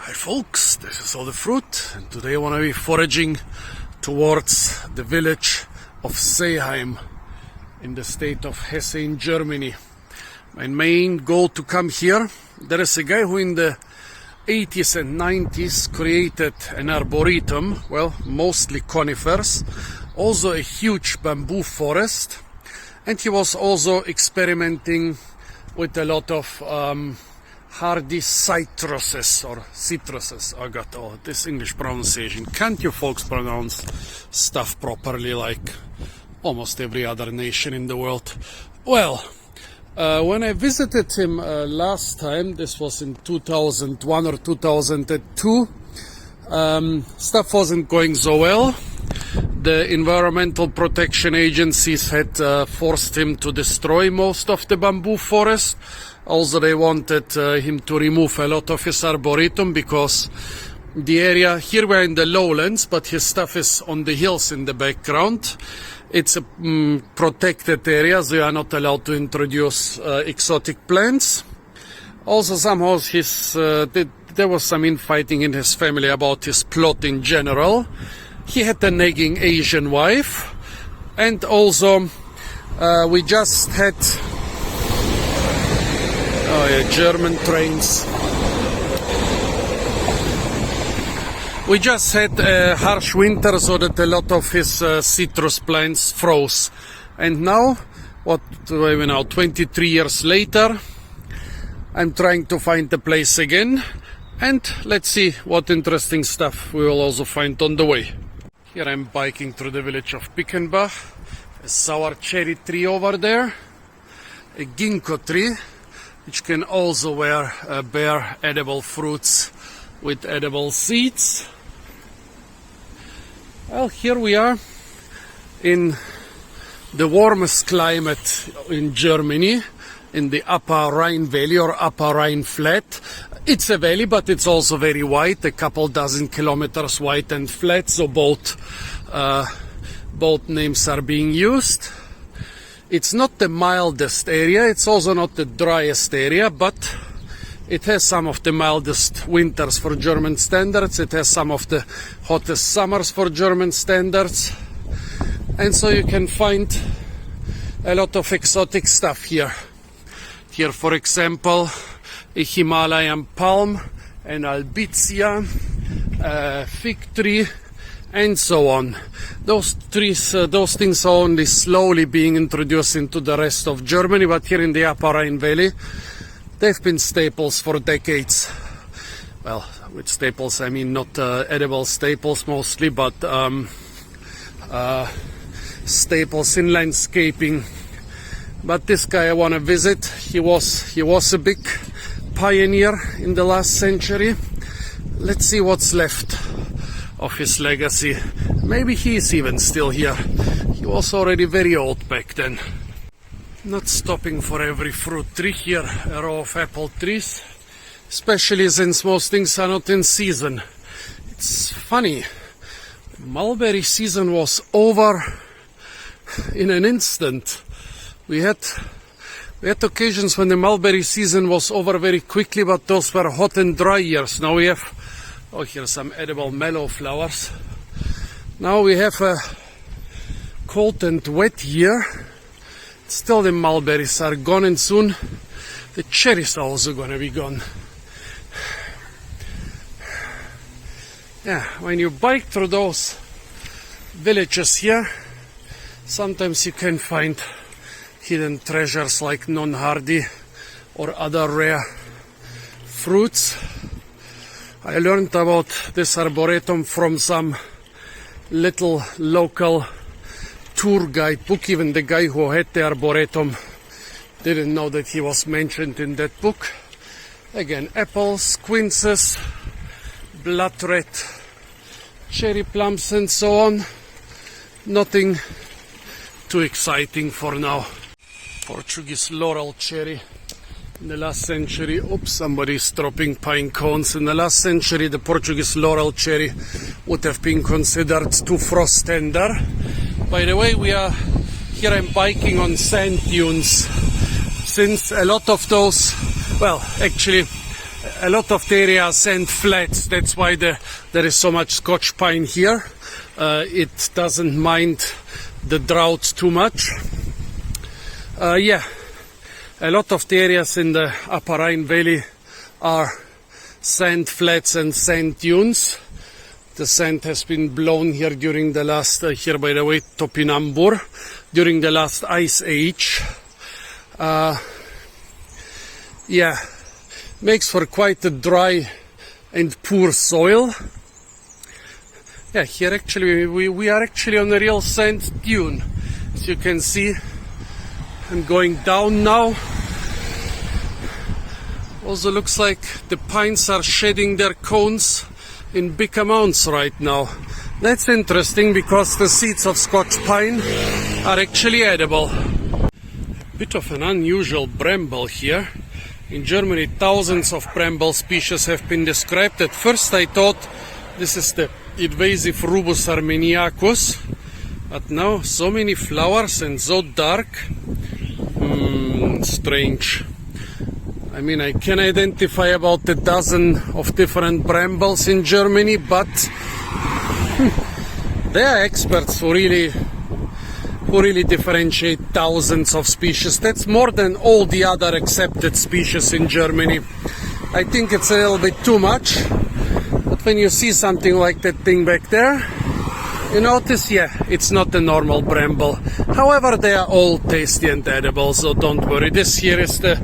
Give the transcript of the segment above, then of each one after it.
Hi folks, this is all the fruit, and today I want to be foraging towards the village of Seim in the state of Hesse in Germany. My main goal to come here, there is a guy who in the 80s and 90s created an arboretum, well, mostly conifers, also a huge bamboo forest, and he was also experimenting with a lot of hardy citruses or citruses. I got this English pronunciation. Can't you folks pronounce stuff properly like almost every other nation in the world? Well, when I visited him last time, this was in 2001 or 2002, stuff wasn't going so well. The environmental protection agencies had forced him to destroy most of the bamboo forest. Also, they wanted him to remove a lot of his arboretum because the area, here we're in the lowlands, but his stuff is on the hills in the background. It's a protected area, so you are not allowed to introduce exotic plants. Also, somehow there was some infighting in his family about his plot in general. He had a nagging Asian wife, and also we just had German trains. We just had a harsh winter, so that a lot of his citrus plants froze. And now, 23 years later, I'm trying to find the place again, and let's see what interesting stuff we will also find on the way. Here I'm biking through the village of Pickenbach. A sour cherry tree over there, a ginkgo tree, which can also bear edible fruits with edible seeds. Well, here we are in the warmest climate in Germany, in the Upper Rhine Valley or Upper Rhine Flat. It's a valley, but it's also very wide, a couple dozen kilometers wide and flat, so both names are being used. It's not the mildest area, it's also not the driest area, but it has some of the mildest winters for German standards, it has some of the hottest summers for German standards, and so you can find a lot of exotic stuff here. Here, for example, a Himalayan palm, an albizia, a fig tree, and so on. Those trees, those things are only slowly being introduced into the rest of Germany, but here in the Upper Rhine Valley, they've been staples for decades. Well, with staples I mean not edible staples mostly, but staples in landscaping. But this guy I want to visit. He was a big pioneer in the last century. Let's see what's left of his legacy. Maybe he is even still here. He was already very old back then. Not stopping for every fruit tree here, a row of apple trees, especially since most things are not in season. It's funny, mulberry season was over in an instant. We had occasions when the mulberry season was over very quickly, but those were hot and dry years. Now we have, here's some edible mallow flowers. Now we have a cold and wet year. Still the mulberries are gone, and soon the cherries are also gonna be gone. Yeah, when you bike through those villages here, sometimes you can find hidden treasures like non-hardy or other rare fruits. I learned about this arboretum from some little local tour guide book. Even the guy who had the arboretum didn't know that he was mentioned in that book. Again, apples, quinces, blood red cherry plums and so on. Nothing too exciting for now. Portuguese laurel cherry. In the last century, somebody's dropping pine cones. In the last century, the Portuguese laurel cherry would have been considered too frost tender. By the way, here I'm biking on sand dunes, since a lot of those, well, actually a lot of the areas sand flats. That's why there is so much Scotch pine here. It doesn't mind the drought too much. Yeah, a lot of the areas in the Upper Rhine Valley are sand flats and sand dunes. The sand has been blown here during the last, here by the way, Topinambur, during the last ice age. Yeah, makes for quite a dry and poor soil. Yeah, here actually we are actually on a real sand dune. As you can see, I'm going down now. Also looks like the pines are shedding their cones in big amounts right now. That's interesting because the seeds of Scotch pine are actually edible. Bit of an unusual bramble here. In Germany, thousands of bramble species have been described. At first I thought this is the invasive Rubus armeniacus, but now so many flowers and so dark. Strange. I mean, I can identify about a dozen of different brambles in Germany, but there are experts who really differentiate thousands of species. That's more than all the other accepted species in Germany. I think it's a little bit too much, but when you see something like that thing back there, you notice, yeah, it's not a normal bramble. However, they are all tasty and edible, so don't worry. This here is the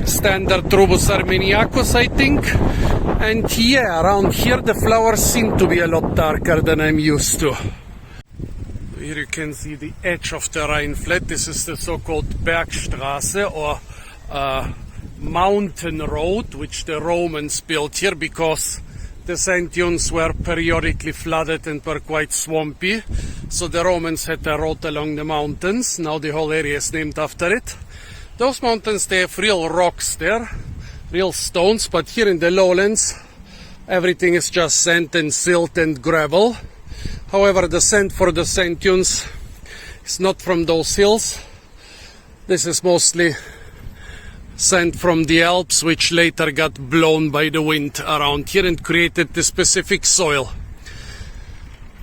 standard Rubus armeniacus, I think. And yeah, around here the flowers seem to be a lot darker than I'm used to. Here you can see the edge of the Rhine flat. This is the so-called Bergstraße, or mountain road, which the Romans built here because the sand dunes were periodically flooded and were quite swampy. So the Romans had a road along the mountains. Now the whole area is named after it. Those mountains, they have real rocks there, real stones, but here in the lowlands, everything is just sand and silt and gravel. However, the sand for the sand dunes is not from those hills. This is mostly sand from the Alps, which later got blown by the wind around here and created the specific soil.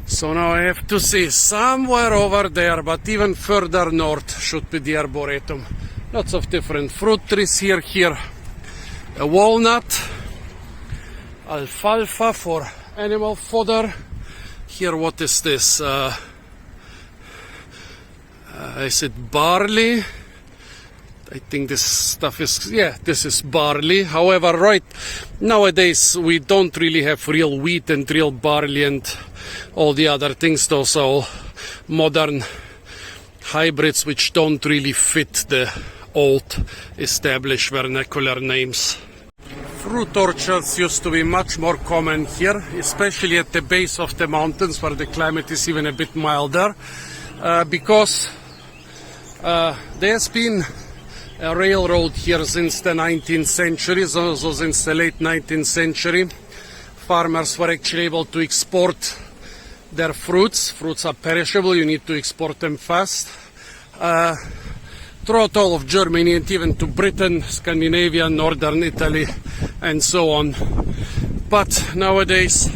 So now I have to see, somewhere over there, but even further north, should be the Arboretum. Lots of different fruit trees here. A walnut, alfalfa for animal fodder. Here, what is this? Is it barley? I think this stuff is, yeah, this is barley. However, right nowadays we don't really have real wheat and real barley and all the other things. Those are all modern hybrids which don't really fit the old established vernacular names. Fruit orchards used to be much more common here, especially at the base of the mountains where the climate is even a bit milder, because there's been a railroad here since the 19th century, so since the late 19th century. Farmers were actually able to export their fruits. Fruits are perishable, you need to export them fast. Throughout all of Germany and even to Britain, Scandinavia, northern Italy, and so on. But nowadays,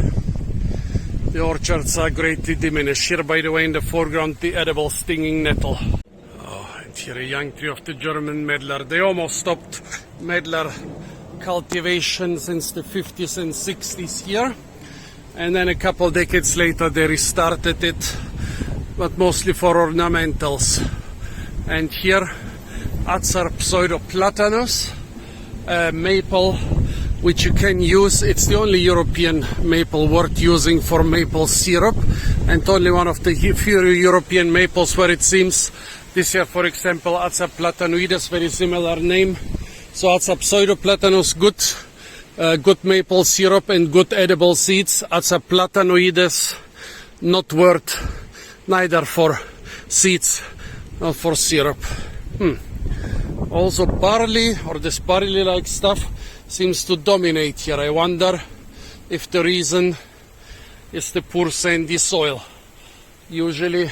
the orchards are greatly diminished. Here, by the way, in the foreground, the edible stinging nettle. Here a young tree of the German medlar. They almost stopped medlar cultivation since the 50s and 60s here, and then a couple decades later they restarted it, but mostly for ornamentals. And here Acer pseudoplatanus, a maple which you can use. It's the only European maple worth using for maple syrup, and only one of the few European maples where it seems. This here, for example, Acer platanoides, very similar name. So Acer pseudoplatanus, good maple syrup and good edible seeds. Acer platanoides, not worth neither for seeds nor for syrup. Also barley, or this barley-like stuff, seems to dominate here. I wonder if the reason is the poor sandy soil. Usually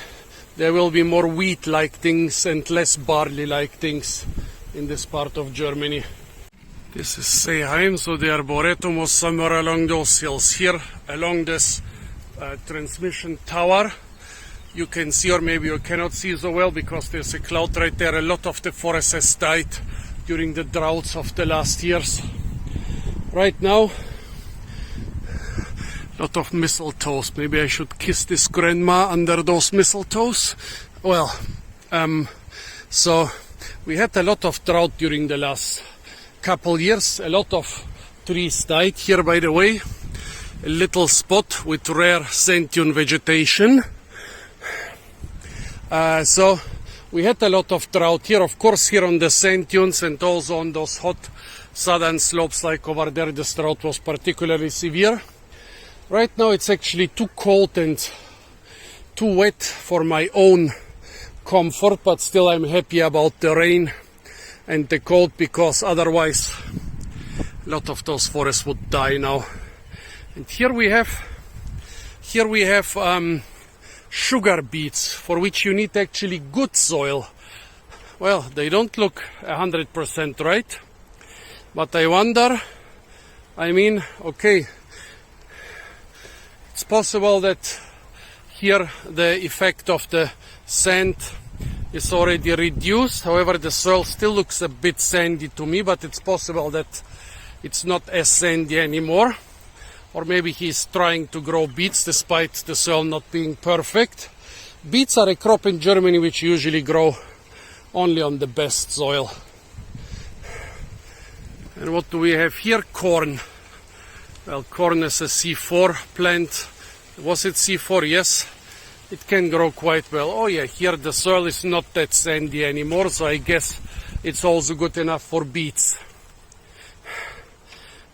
there will be more wheat-like things and less barley-like things in this part of Germany. This is Seim, so the Arboretum was somewhere along those hills. Here, along this transmission tower, you can see, or maybe you cannot see so well because there's a cloud right there. A lot of the forest has died during the droughts of the last years. Right now, a lot of mistletoes. Maybe I should kiss this grandma under those mistletoes. Well, so we had a lot of drought during the last couple years. A lot of trees died. Here, by the way, a little spot with rare sand dune vegetation. So we had a lot of drought here, of course, here on the sand dunes and also on those hot southern slopes like over there. The drought was particularly severe. Right now it's actually too cold and too wet for my own comfort, but still I'm happy about the rain and the cold, because otherwise a lot of those forests would die now. And here we have sugar beets, for which you need actually good soil. Well, they don't look 100% right, but I wonder, okay, it's possible that here the effect of the sand is already reduced. However, the soil still looks a bit sandy to me, but it's possible that it's not as sandy anymore. Or maybe he's trying to grow beets despite the soil not being perfect. Beets are a crop in Germany which usually grow only on the best soil. And what do we have here? Corn. Well, corn is a C4 plant. Was it C4? Yes. It can grow quite well. Oh yeah, here the soil is not that sandy anymore, so I guess it's also good enough for beets.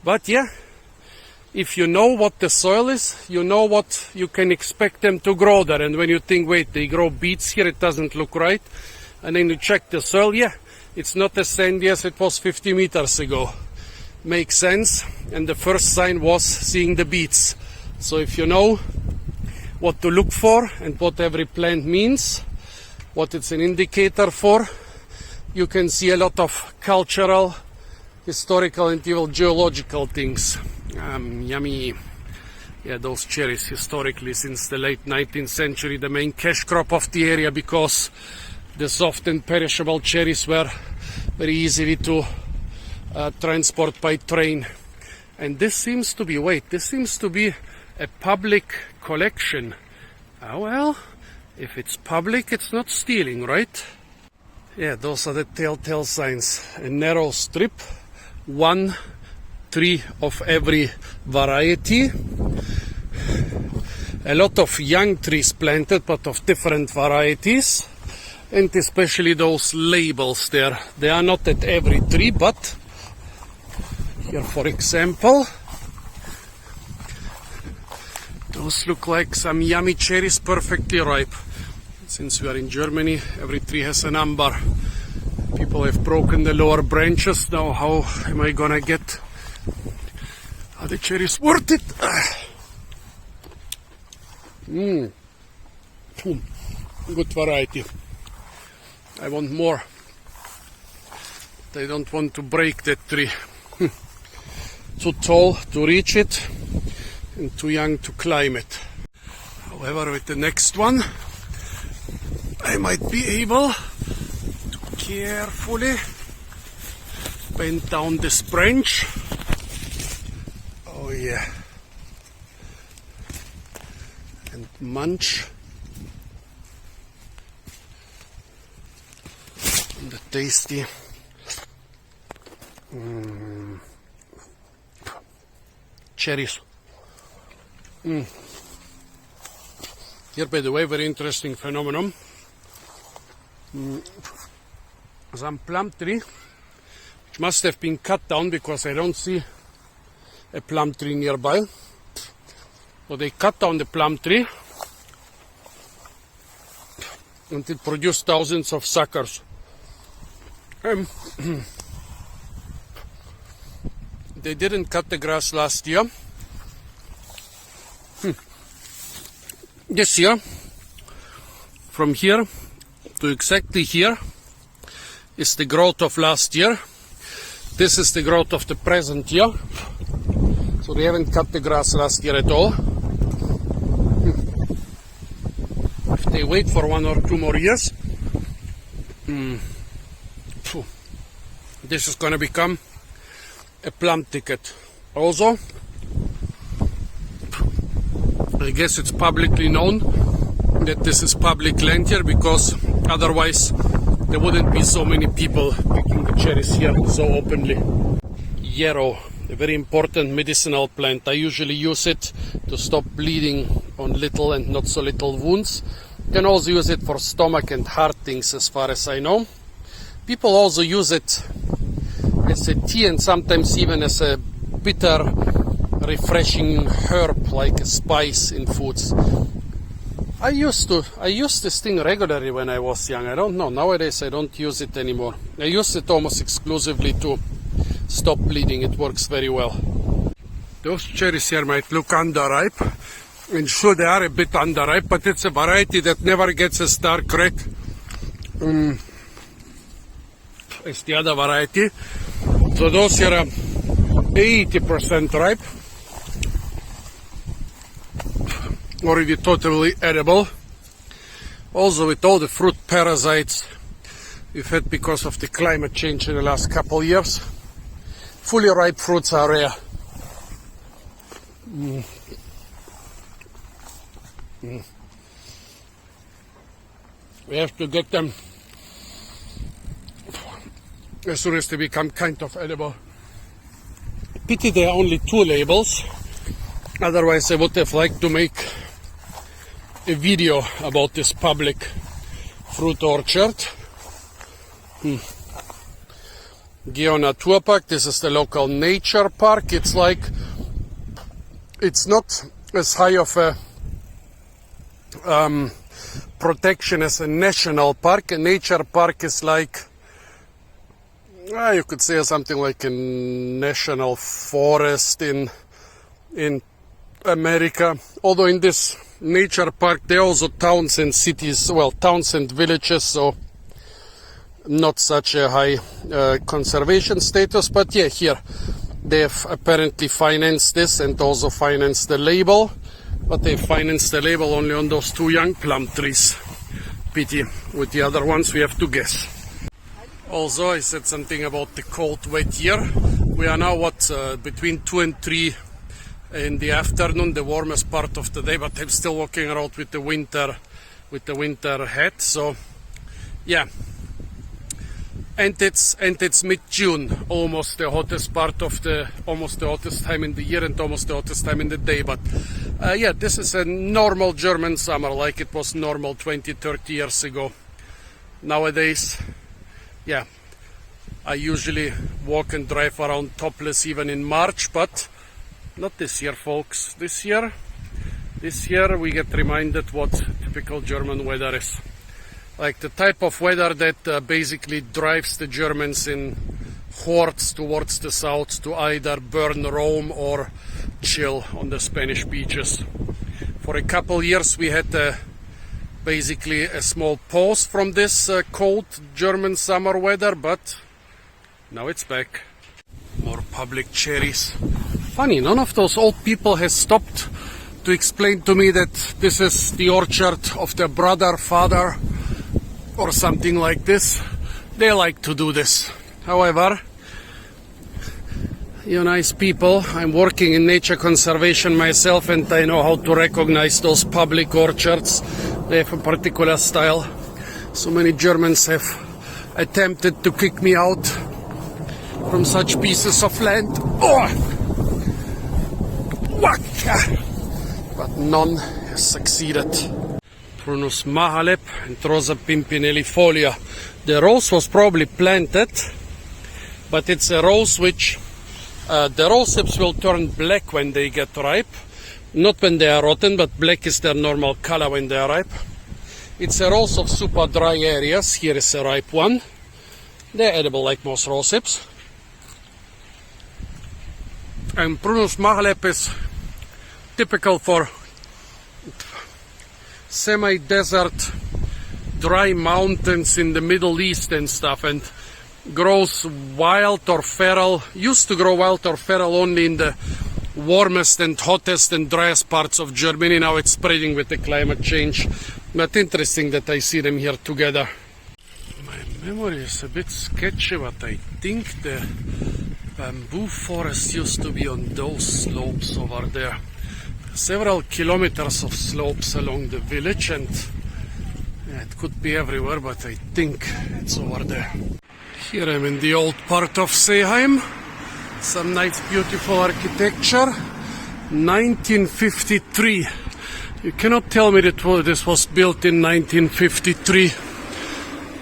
But yeah, if you know what the soil is, you know what you can expect them to grow there. And when you think, wait, they grow beets here, it doesn't look right. And then you check the soil, yeah, it's not as sandy as it was 50 meters ago. Makes sense. And the first sign was seeing the beets. So if you know what to look for and what every plant means, what it's an indicator for, you can see a lot of cultural, historical and even geological things. Yummy. Yeah, those cherries, historically since the late 19th century, the main cash crop of the area, because the soft and perishable cherries were very easily to transport by train. And this seems to be a public collection. Well, if it's public, it's not stealing, right? Yeah, those are the telltale signs. A narrow strip, 1 tree of every variety. A lot of young trees planted, but of different varieties. And especially those labels there. They are not at every tree, but here, for example, those look like some yummy cherries, perfectly ripe. Since we are in Germany, every tree has a number. People have broken the lower branches. Now how am I gonna get? Are the cherries worth it? Good variety. I want more. But I don't want to break that tree. Too tall to reach it and too young to climb it. However, with the next one, I might be able to carefully bend down this branch. Oh yeah. And munch on the tasty cherries. Here, by the way, very interesting phenomenon. Some plum tree, which must have been cut down because I don't see a plum tree nearby. So they cut down the plum tree and it produced thousands of suckers. They didn't cut the grass last year. This year, from here to exactly here is the growth of last year. This is the growth of the present year. So they haven't cut the grass last year at all. If they wait for 1 or 2 more years, this is going to become a plum thicket. Also, I guess it's publicly known that this is public land here, because otherwise there wouldn't be so many people picking the cherries here so openly. Yarrow, a very important medicinal plant. I usually use it to stop bleeding on little and not so little wounds. You can also use it for stomach and heart things, as far as I know. People also use it as a tea and sometimes even as a bitter, refreshing herb, like a spice in foods. I used this thing regularly when I was young. I don't know, nowadays I don't use it anymore. I use it almost exclusively to stop bleeding. It works very well. Those cherries here might look underripe, and sure they are a bit underripe, but it's a variety that never gets a dark red as the other variety. So those here are 80% ripe, already totally edible. Also, with all the fruit parasites we've had because of the climate change in the last couple years, fully ripe fruits are rare. We have to get them as soon as they become kind of edible. Pity there are only 2 labels, otherwise I would have liked to make a video about this public fruit orchard. Geonaturpark, this is the local nature park. It's not as high of a protection as a national park. A nature park is like, you could say something like a national forest in America. Although in this nature park there are also towns and cities, well, towns and villages, so not such a high conservation status. But yeah, here they have apparently financed this and also financed the label, but they financed the label only on those 2 young plum trees. Pity. With the other ones we have to guess. Also, I said something about the cold, wet year. We are now between 2 and 3 in the afternoon, the warmest part of the day, but I'm still walking around with the winter hat. So yeah, and it's mid-June, almost the hottest time in the year and almost the hottest time in the day. But yeah, this is a normal German summer, like it was normal 20-30 years ago. Nowadays, yeah, I usually walk and drive around topless even in March, but not this year, folks. This year we get reminded what typical German weather is. Like the type of weather that basically drives the Germans in hordes towards the south to either burn Rome or chill on the Spanish beaches. For a couple years we had basically a small pause from this cold German summer weather, but now it's back. More public cherries. Funny, none of those old people has stopped to explain to me that this is the orchard of their brother, father, or something like this. They like to do this. However, you nice people, I'm working in nature conservation myself, and I know how to recognize those public orchards. They have a particular style. So many Germans have attempted to kick me out from such pieces of land. But none has succeeded. Prunus mahalep and Rosa pimpinellifolia. The rose was probably planted, but it's a rose which the rose hips will turn black when they get ripe. Not when they are rotten, but black is their normal color when they are ripe. It's a rose of super dry areas. Here is a ripe one. They're edible like most rose hips. And Prunus mahalep is typical for semi-desert, dry mountains in the Middle East and stuff. And grows wild or feral, used to grow wild or feral only in the warmest and hottest and driest parts of Germany. Now it's spreading with the climate change. But interesting that I see them here together. My memory is a bit sketchy, but I think the bamboo forest used to be on those slopes over there. Several kilometers of slopes along the village, and yeah, it could be everywhere, but I think it's over there. Here I'm in the old part of Seim. Some nice beautiful architecture. 1953. You cannot tell me that this was built in 1953.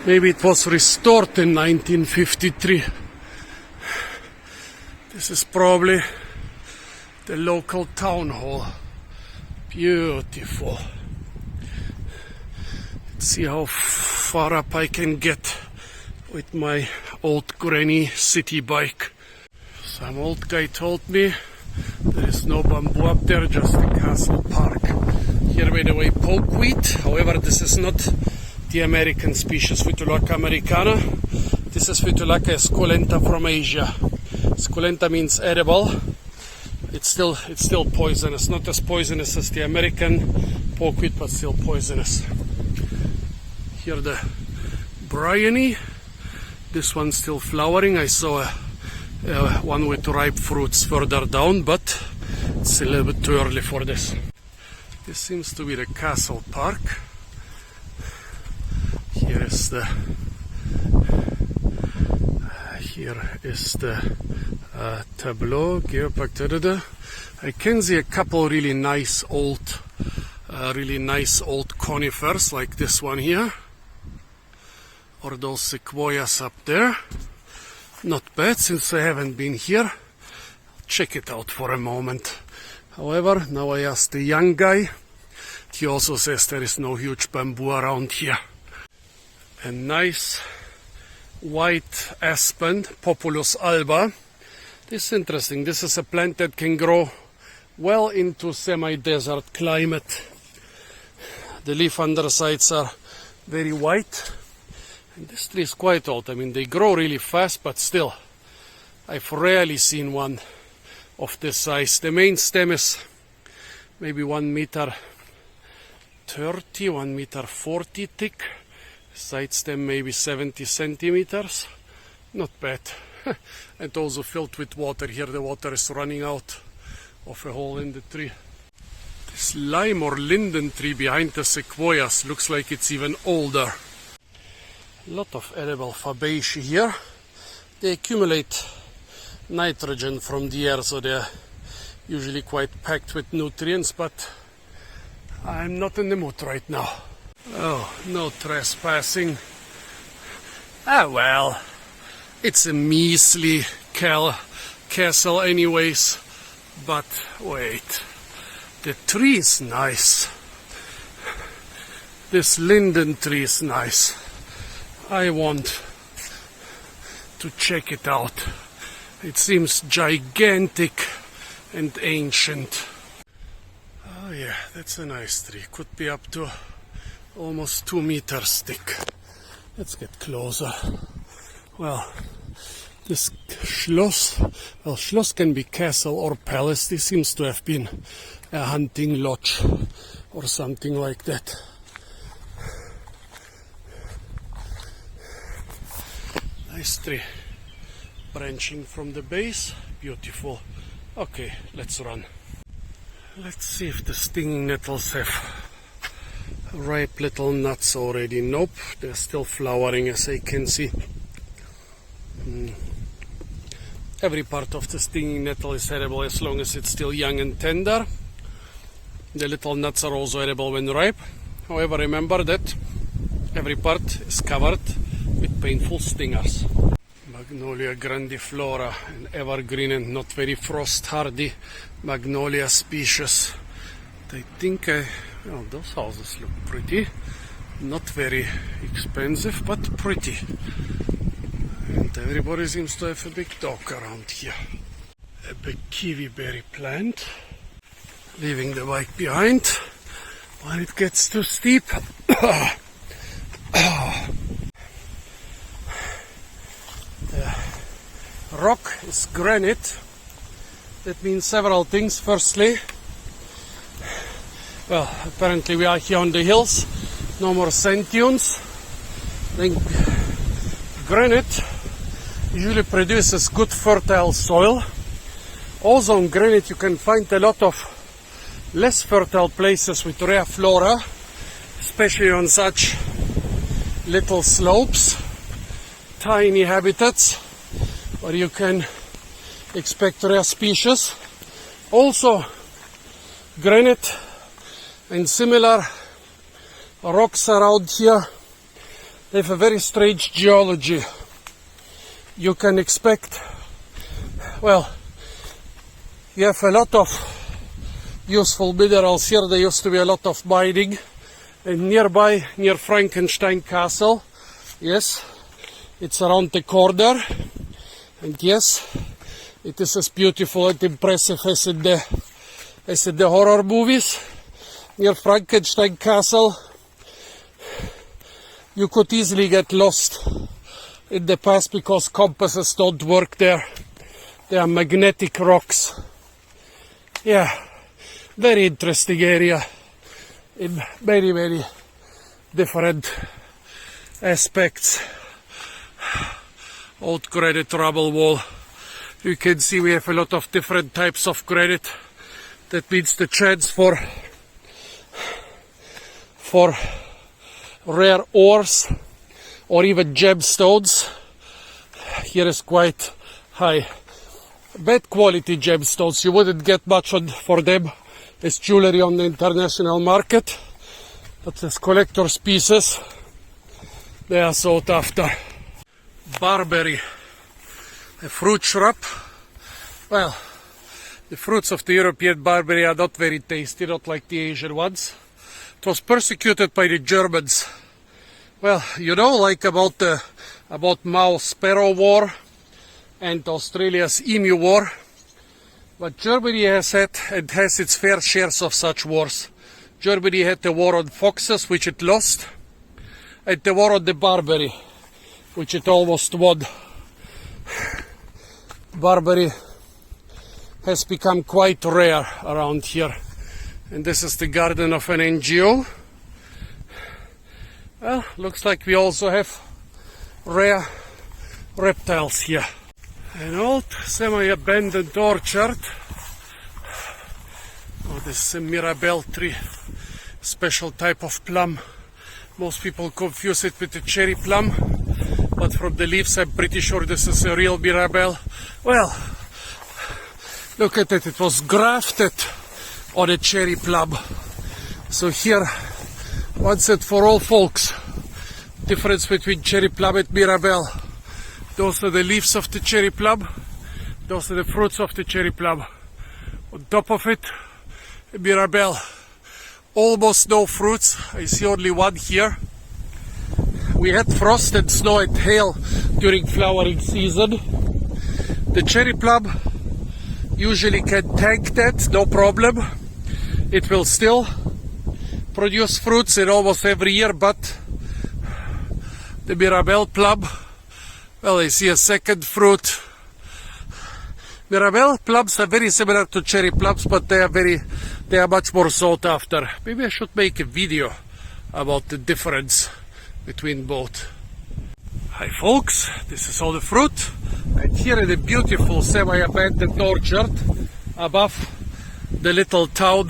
Maybe it was restored in 1953. This is probably the local town hall. Beautiful. Let's see how far up I can get with my old granny city bike. Some old guy told me there is no bamboo up there, just a castle park. Here, by the way, pokeweed. However, this is not the American species Phytolacca americana. This is Phytolacca esculenta from Asia. Esculenta means edible. It's still poisonous. Not as poisonous as the American pokeweed, but still poisonous. Here the bryony. This one's still flowering. I saw one with ripe fruits further down, but it's a little bit too early for this. This seems to be the castle park. Here is the tableau. I can see a couple really nice old conifers like this one here, or those sequoias up there. Not bad. Since I haven't been here, check it out for a moment. However, now I asked the young guy. He also says there is no huge bamboo around here. A nice white aspen, Populus alba. This is interesting. This is a plant that can grow well into semi-desert climate. The leaf undersides are very white. And this tree is quite old. I mean, they grow really fast, but still, I've rarely seen one of this size. The main stem is maybe 1 meter 30, 1 meter 40 thick. Side stem maybe 70 centimeters. Not bad. And also filled with water. Here the water is running out of a hole in the tree. This lime or linden tree behind the sequoias looks like it's even older. A lot of edible fabaceae here. They accumulate nitrogen from the air, so they're usually quite packed with nutrients, but I'm not in the mood right now. Oh, no trespassing. Ah well, it's a measly castle anyways. But wait, the tree is nice. This linden tree is nice. I want to check it out. It seems gigantic and ancient. Oh yeah, that's a nice tree. Could be up to almost 2 meters thick. Let's get closer. Well, this Schloss can be castle or palace. This seems to have been a hunting lodge or something like that. Nice tree. Branching from the base. Beautiful. Okay, let's run. Let's see if the stinging nettles have ripe little nuts already. Nope, they're still flowering, as I can see. Every part of the stinging nettle is edible as long as it's still young and tender. The little nuts are also edible when ripe. However, remember that every part is covered with painful stingers. Magnolia grandiflora, an evergreen and not very frost hardy magnolia species. I think those houses look pretty. Not very expensive, but pretty. And everybody seems to have a big dog around here. A big kiwi berry plant. Leaving the bike behind when it gets too steep. rock is granite. That means several things. Firstly, well, apparently we are here on the hills, no more sand dunes. Then granite usually produces good fertile soil. Also on granite you can find a lot of less fertile places with rare flora, especially on such little slopes, tiny habitats where you can expect rare species. Also granite and similar rocks around here, they have a very strange geology. You can expect, well, you have a lot of useful minerals here. There used to be a lot of mining, and nearby, near Frankenstein Castle, yes, it's around the corner, and yes, it is as beautiful and impressive as in the horror movies. Near Frankenstein Castle, you could easily get lost in the past because compasses don't work there. They are magnetic rocks. Yeah, very interesting area in many, many different aspects. Old granite rubble wall. You can see we have a lot of different types of granite. That means the chance for rare ores or even gemstones here is quite high. Bad quality gemstones, you wouldn't get much for them as jewelry on the international market, but as collector's pieces they are sought after. Barberry, a fruit shrub. Well, the fruits of the European barberry are not very tasty, not like the Asian ones. It was persecuted by the Germans. Well, you know, like about Mao's Sparrow War and Australia's Emu War. But Germany has had and has its fair shares of such wars. Germany had the war on foxes, which it lost, and the war on the barberry, which it almost won. Barberry has become quite rare around here. And this is the garden of an NGO. Well, looks like we also have rare reptiles here. An old semi-abandoned orchard. Oh, this is a Mirabelle tree, special type of plum. Most people confuse it with the cherry plum, but from the leaves I'm pretty sure this is a real Mirabelle. Well, look at it, it was grafted on a cherry plum. So here, once and for all folks, difference between cherry plum and Mirabelle. Those are the leaves of the cherry plum, those are the fruits of the cherry plum. On top of it, a Mirabelle. Almost no fruits, I see only one here. We had frost and snow and hail during flowering season. The cherry plum usually can tank that, no problem. It will still produce fruits in almost every year, but the Mirabelle plum, well, I see a second fruit. Mirabelle plums are very similar to cherry plums, but they are much more sought after. Maybe I should make a video about the difference between both. Hi folks, this is all the fruit. And here in the beautiful semi-abandoned orchard above the little town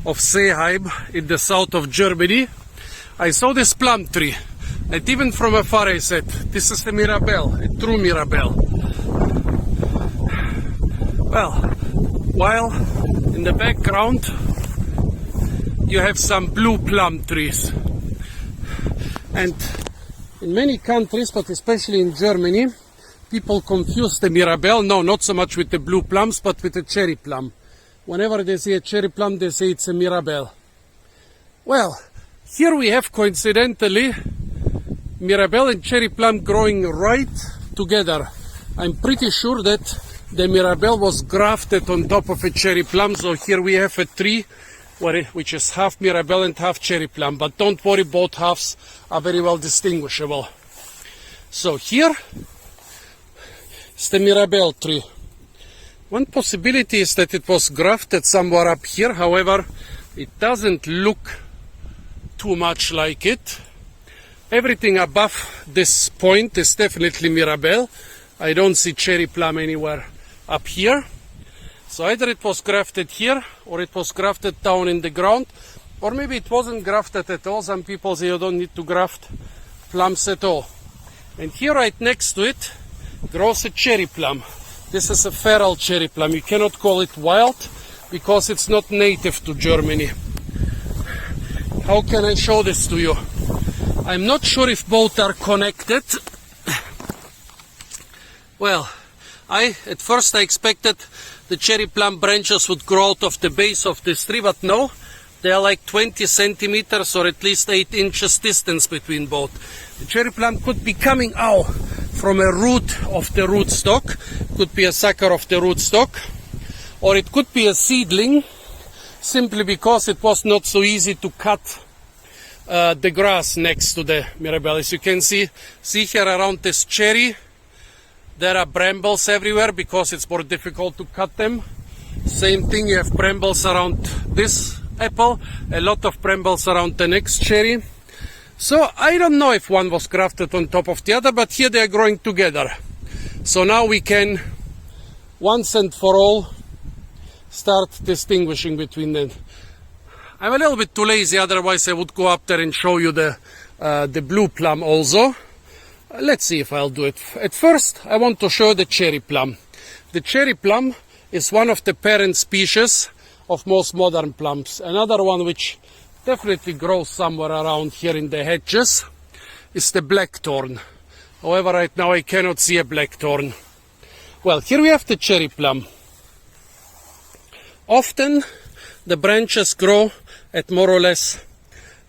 of Seim in the south of Germany, I saw this plum tree. And even from afar I said, this is a Mirabelle, a true Mirabelle. Well, while in the background you have some blue plum trees. And in many countries, but especially in Germany, people confuse the Mirabelle, no, not so much with the blue plums, but with the cherry plum. Whenever they see a cherry plum, they say it's a Mirabelle. Well, here we have coincidentally Mirabelle and cherry plum growing right together. I'm pretty sure that the Mirabelle was grafted on top of a cherry plum, so here we have a tree which is half Mirabelle and half cherry plum, but don't worry, both halves are very well distinguishable. So here It's the Mirabelle tree. One possibility is that it was grafted somewhere up here, however, it doesn't look too much like it. Everything above this point is definitely Mirabelle. I don't see cherry plum anywhere up here. So either it was grafted here, or it was grafted down in the ground, or maybe it wasn't grafted at all. Some people say you don't need to graft plums at all. And here right next to it grows a cherry plum. This is a feral cherry plum. You cannot call it wild because it's not native to Germany. How can I show this to you? I'm not sure if both are connected. Well, at first I expected the cherry plum branches would grow out of the base of this tree, but no, they are like 20 centimeters or at least 8 inches distance between both. The cherry plum could be coming out from a root of the rootstock, could be a sucker of the rootstock, or it could be a seedling, simply because it was not so easy to cut the grass next to the Mirabelle. As you can see here around this cherry, there are brambles everywhere because it's more difficult to cut them. Same thing, you have brambles around this apple, a lot of brambles around the next cherry. So I don't know if one was grafted on top of the other, but here they are growing together. So now we can once and for all start distinguishing between them. I'm a little bit too lazy, otherwise I would go up there and show you the blue plum also. Let's see if I'll do it. At first, I want to show the cherry plum. The cherry plum is one of the parent species of most modern plums. Another one which definitely grows somewhere around here in the hedges is the blackthorn. However, right now I cannot see a blackthorn. Well, here we have the cherry plum. Often the branches grow at more or less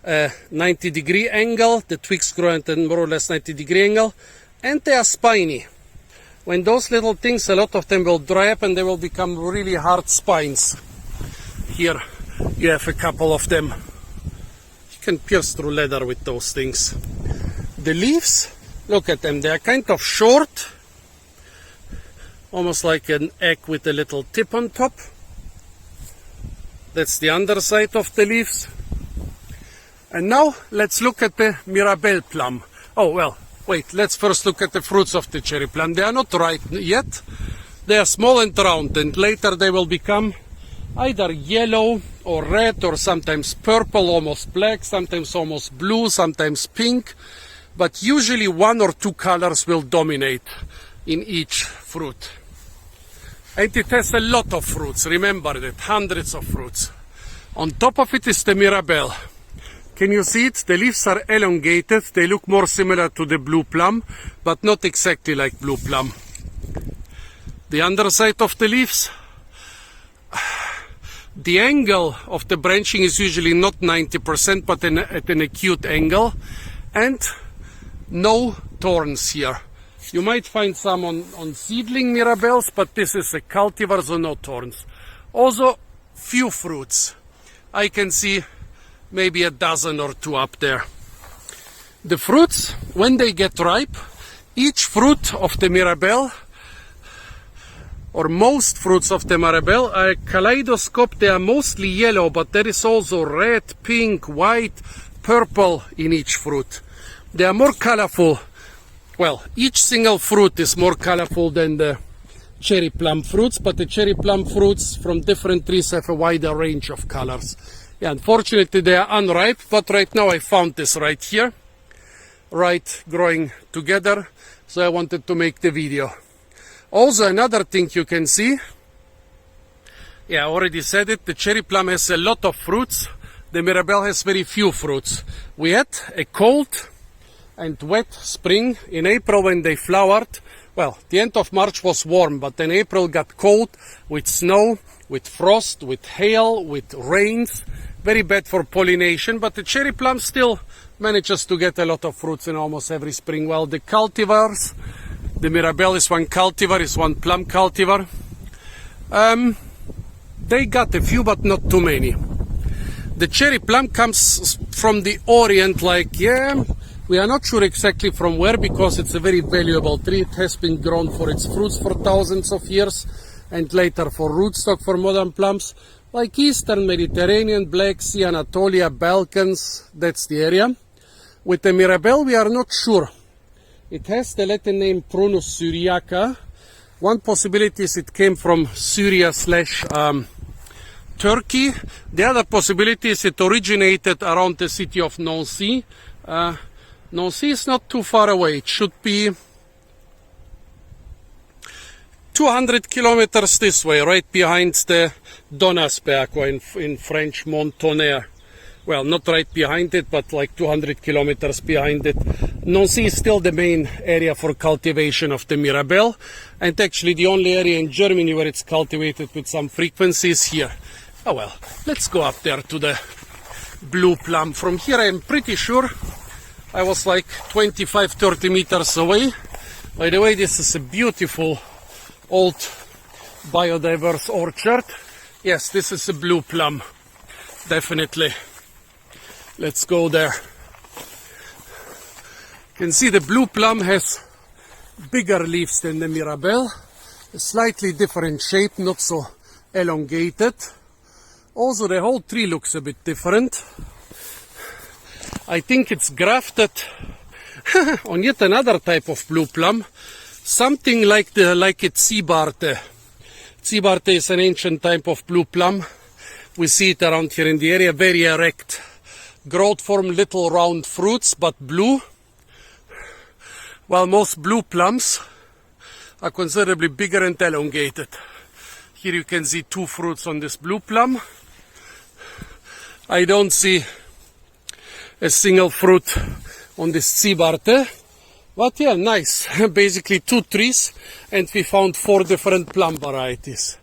90-degree angle. The twigs grow at a more or less 90-degree angle, and they are spiny. When those little things, a lot of them will dry up and they will become really hard spines. Here you have a couple of them. You can pierce through leather with those things. The leaves, look at them, they are kind of short, almost like an egg with a little tip on top. That's the underside of the leaves. And now let's look at the Mirabelle plum. Oh well, wait, let's first look at the fruits of the cherry plum. They are not ripe yet. They are small and round, and later they will become either yellow or red or sometimes purple, almost black, sometimes almost blue, sometimes pink. But usually one or two colors will dominate in each fruit. And it has a lot of fruits, remember that, hundreds of fruits. On top of it is the Mirabelle. Can you see it? The leaves are elongated, they look more similar to the blue plum, but not exactly like blue plum. The underside of the leaves, the angle of the branching is usually not 90%, but at an acute angle, and no thorns here. You might find some on seedling Mirabelles, but this is a cultivar, so no thorns. Also, few fruits. I can see maybe a dozen or two up there. The fruits, when they get ripe, each fruit of the Mirabelle, or most fruits of the Mirabelle, are a kaleidoscope. They are mostly yellow, but there is also red, pink, white, purple in each fruit. They are more colorful. Well, each single fruit is more colorful than the cherry plum fruits, but the cherry plum fruits from different trees have a wider range of colors. Yeah, unfortunately they are unripe, but right now I found this right here, right, growing together, so I wanted to make the video. Also, another thing you can see, yeah, I already said it, the cherry plum has a lot of fruits, the Mirabelle has very few fruits. We had a cold and wet spring. In April when they flowered, well, the end of March was warm, but then April got cold with snow, with frost, with hail, with rains. Very bad for pollination, but the cherry plum still manages to get a lot of fruits in almost every spring. Well, the cultivars, the Mirabelle is one cultivar, is one plum cultivar. They got a few, but not too many. The cherry plum comes from the Orient, like, yeah, We are not sure exactly from where, because it's a very valuable tree. It has been grown for its fruits for thousands of years, and later for rootstock for modern plums, like Eastern Mediterranean, Black Sea, Anatolia, Balkans. That's the area. With the Mirabelle, we are not sure. It has the Latin name Prunus syriaca. One possibility is it came from Syria / Turkey. The other possibility is it originated around the city of Nancy. Nancy is not too far away. It should be 200 kilometers this way, right behind the Donnersberg, or in French, Montonnerre. Well, not right behind it, but like 200 kilometers behind it. Nancy is still the main area for cultivation of the Mirabelle, and actually the only area in Germany where it's cultivated with some frequency is here. Oh well, let's go up there to the blue plum. From here I'm pretty sure I was like 25-30 meters away. By the way, this is a beautiful old biodiverse orchard. Yes, this is a blue plum, definitely. Let's go there. You can see the blue plum has bigger leaves than the Mirabelle, a slightly different shape, not so elongated. Also, the whole tree looks a bit different. I think it's grafted on yet another type of blue plum, something like its Seebarte. Seebarte is an ancient type of blue plum. We see it around here in the area, very erect. Growth form little round fruits, but blue. While most blue plums are considerably bigger and elongated. Here you can see 2 fruits on this blue plum. I don't see a single fruit on this Seebarte. But yeah, nice. Basically 2 trees, and we found 4 different plum varieties.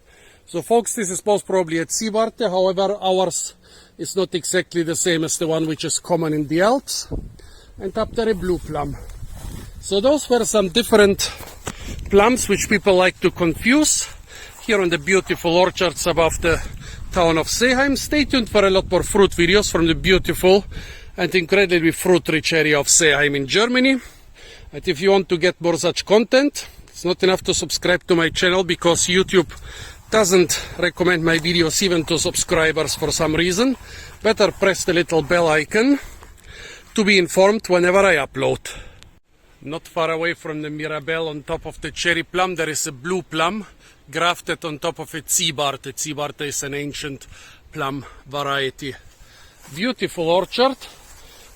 So folks, this is most probably a Seebarte. However, ours is not exactly the same as the one which is common in the Alps. And up there a blue plum. So those were some different plums which people like to confuse here on the beautiful orchards above the town of Seim. Stay tuned for a lot more fruit videos from the beautiful and incredibly fruit-rich area of Seim in Germany. And if you want to get more such content, it's not enough to subscribe to my channel, because YouTube doesn't recommend my videos even to subscribers for some reason. Better press the little bell icon to be informed whenever I upload. Not far away from the Mirabelle, on top of the cherry plum, there is a blue plum grafted on top of a Seebarte. Seebarte is an ancient plum variety. Beautiful orchard.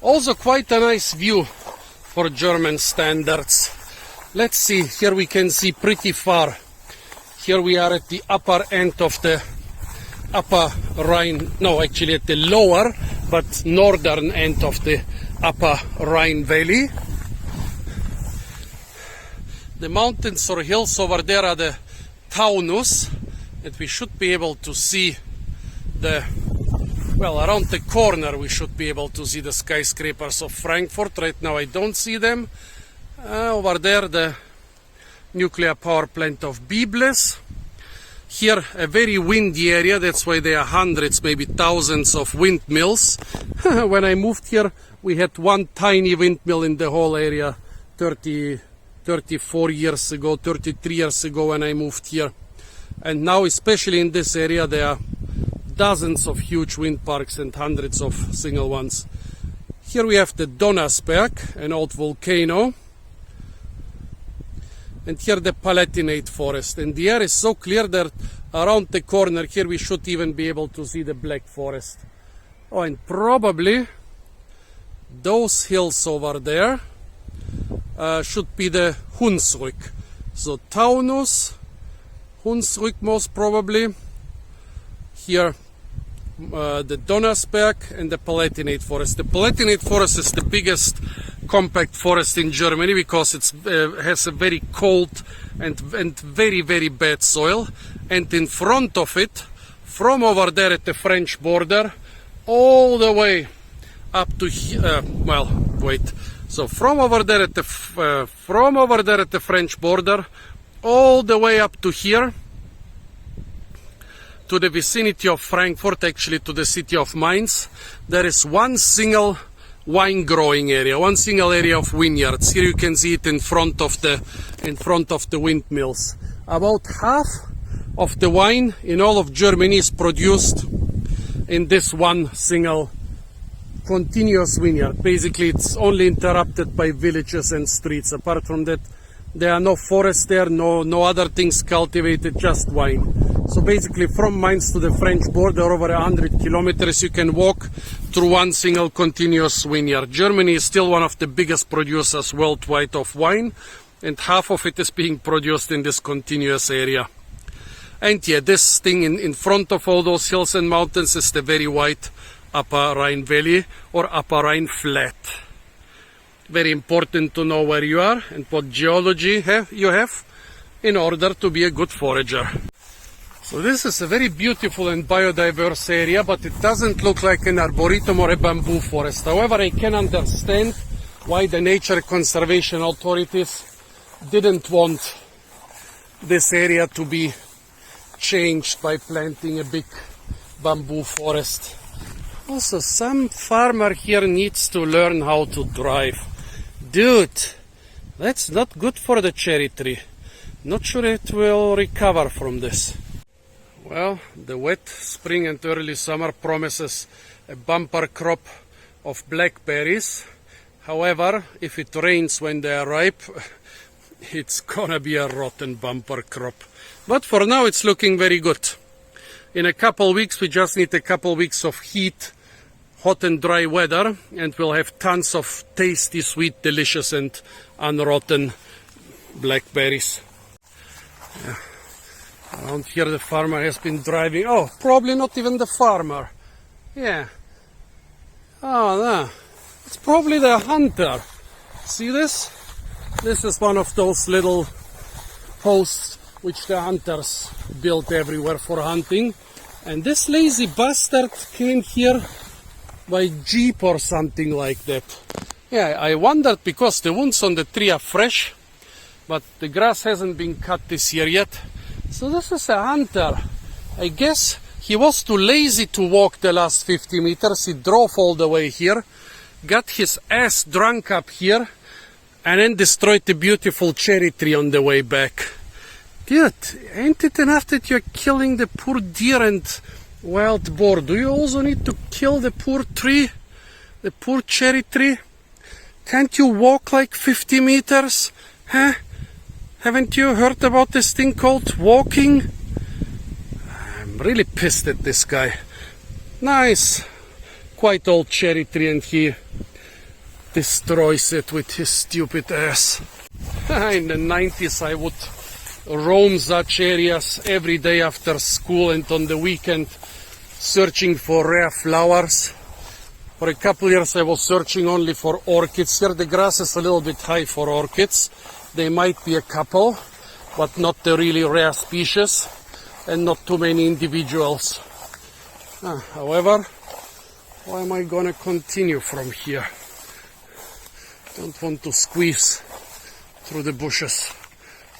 Also quite a nice view for German standards. Let's see, here we can see pretty far. Here we are at the upper end of the upper Rhine, no, actually at the lower but northern end of the upper Rhine Valley. The mountains or hills over there are the Taunus, and we should be able to see around the corner we should be able to see the skyscrapers of Frankfurt. Right now I don't see them. Over there the nuclear power plant of Biblis. Here a very windy area, that's why there are hundreds, maybe thousands of windmills. When I moved here we had one tiny windmill in the whole area 34 years ago, 33 years ago when I moved here. And now, especially in this area, there are dozens of huge wind parks and hundreds of single ones. Here we have the Donnersberg, an old volcano. And here the Palatinate forest. And the air is so clear that around the corner here we should even be able to see the Black Forest. Oh, and probably those hills over there should be the Hunsrück. So Taunus, Hunsrück most probably. Here the Donnersberg and the Palatinate forest. The Palatinate forest is the biggest compact forest in Germany because it has a very cold and very, very bad soil. And in front of it, from over there at the French border, all the way up to here, So from over there at the French border, all the way up to here, to the vicinity of Frankfurt, actually to the city of Mainz, there is one single wine growing area, one single area of vineyards. Here you can see it in front of the windmills. About half of the wine in all of Germany is produced in this one single continuous vineyard. Basically, it's only interrupted by villages and streets. Apart from that, there are no forests there, no other things cultivated, just wine. So basically, from Mainz to the French border, over 100 kilometers, you can walk through one single continuous vineyard. Germany is still one of the biggest producers worldwide of wine, and half of it is being produced in this continuous area. And yeah, this thing in front of all those hills and mountains is the very wide Upper Rhine Valley or Upper Rhine Flat. Very important to know where you are and what geology you have in order to be a good forager. So this is a very beautiful and biodiverse area, but it doesn't look like an arboretum or a bamboo forest. However, I can understand why the nature conservation authorities didn't want this area to be changed by planting a big bamboo forest. Also, some farmer here needs to learn how to drive. Dude, that's not good for the cherry tree. Not sure it will recover from this. Well, the wet spring and early summer promises a bumper crop of blackberries. However, if it rains when they are ripe, it's gonna be a rotten bumper crop. But for now, it's looking very good. In a couple weeks, we just need a couple weeks of heat, hot and dry weather, and we'll have tons of tasty, sweet, delicious and unrotten blackberries. Yeah. Around here the farmer has been driving. Oh, probably not even the farmer. Yeah. Oh, no. It's probably the hunter. See this? This is one of those little posts which the hunters built everywhere for hunting. And this lazy bastard came here by jeep or something like that. Yeah, I wondered because the wounds on the tree are fresh, but the grass hasn't been cut this year yet. So this is a hunter. I guess he was too lazy to walk the last 50 meters. He drove all the way here, got his ass drunk up here, and then destroyed the beautiful cherry tree on the way back. Dude, ain't it enough that you're killing the poor deer and wild boar? Do you also need to kill the poor tree? The poor cherry tree? Can't you walk like 50 meters? Huh? Haven't you heard about this thing called walking? I'm really pissed at this guy. Nice, quite old cherry tree, and he destroys it with his stupid ass. In the 90s I would roam such areas every day after school and on the weekend, searching for rare flowers. For a couple years I was searching only for orchids. Here the grass is a little bit high for orchids. There might be a couple, but not the really rare species, and not too many individuals. However, how am I gonna continue from here? Don't want to squeeze through the bushes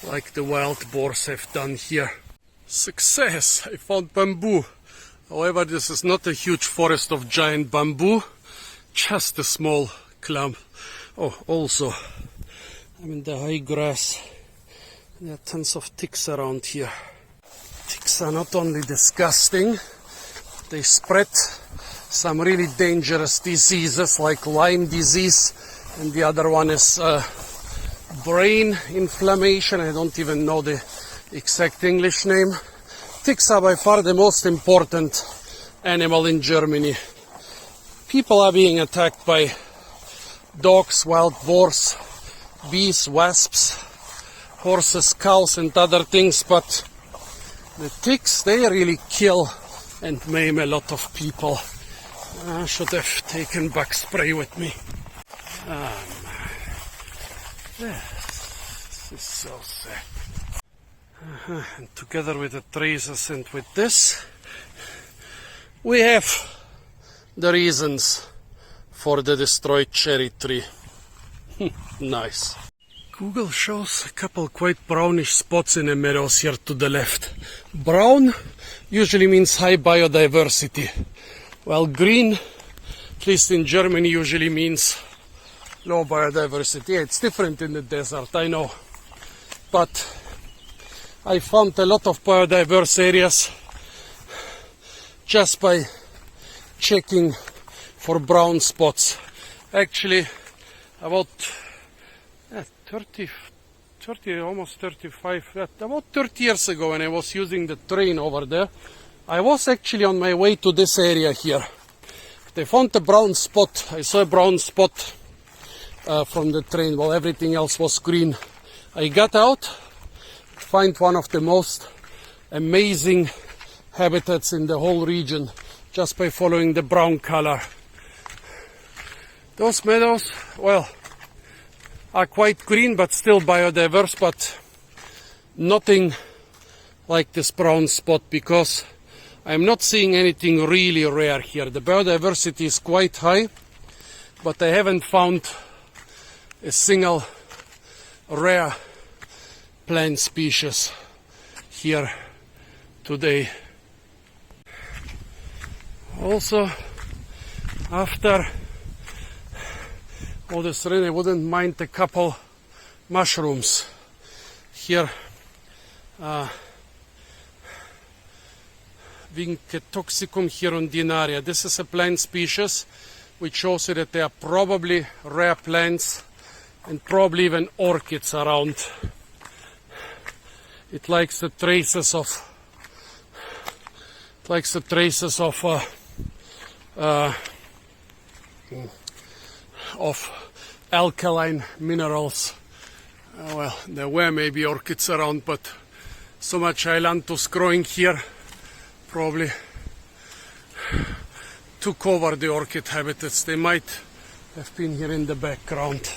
like the wild boars have done here. Success! I found bamboo. However, this is not a huge forest of giant bamboo, just a small clump. Oh, also, I'm in the high grass. There are tons of ticks around here. Ticks are not only disgusting, they spread some really dangerous diseases like Lyme disease, and the other one is brain inflammation. I don't even know the exact English name. Ticks are by far the most important animal in Germany. People are being attacked by dogs, wild boars, bees, wasps, horses, cows and other things, but the ticks, they really kill and maim a lot of people. I should have taken bug spray with me. This is so sad. And together with the traces and with this, we have the reasons for the destroyed cherry tree. Nice. Google shows a couple quite brownish spots in the meadows here to the left. Brown usually means high biodiversity, while green at least in Germany, usually means low biodiversity. Yeah, it's different in the desert, I know. But I found a lot of biodiverse areas just by checking for brown spots. Actually, about 30, almost 35, about 30 years ago when I was using the train over there, I was actually on my way to this area here. I found a brown spot. I saw a brown spot from the train while everything else was green. I got out, find one of the most amazing habitats in the whole region just by following the brown color. Those meadows, well, are quite green but still biodiverse, but nothing like this brown spot because I'm not seeing anything really rare here. The biodiversity is quite high, but I haven't found a single rare plant species here today. Also, after all this rain, I wouldn't mind a couple mushrooms here. Vincetoxicum hirundinaria. This is a plant species which shows you that there are probably rare plants and probably even orchids around. It likes the traces of alkaline minerals. Well, there were maybe orchids around, but so much ailanthus growing here probably took over the orchid habitats. They might have been here in the background.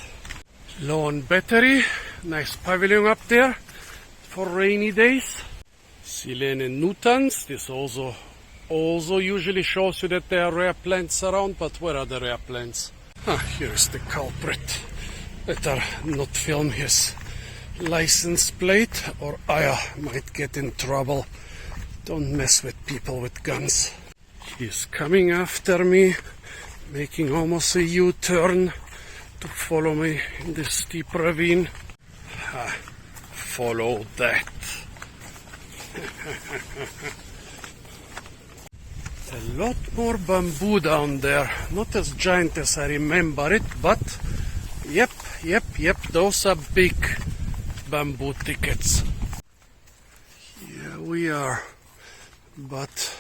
Low on battery, nice pavilion up there for rainy days. Silene nutans, this also usually shows you that there are rare plants around, but where are the rare plants? Here's the culprit. Better not film his license plate or I might get in trouble. Don't mess with people with guns. He's coming after me, making almost a U-turn to follow me in this steep ravine. Follow that. A lot more bamboo down there. Not as giant as I remember it, but yep, those are big bamboo thickets. Here we are, but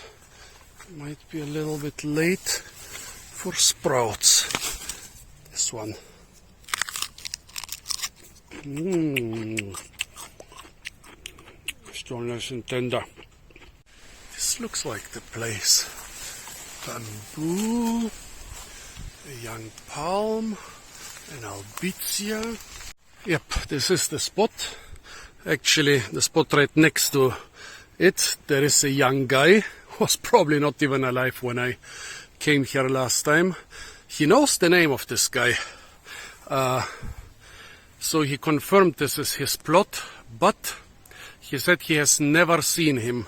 might be a little bit late for sprouts. This one. Still nice and tender. This looks like the place. Bamboo, a young palm, an albizia. Yep, this is the spot. Actually, the spot right next to it, there is a young guy who was probably not even alive when I came here last time. He knows the name of this guy. So he confirmed this is his plot, but he said he has never seen him.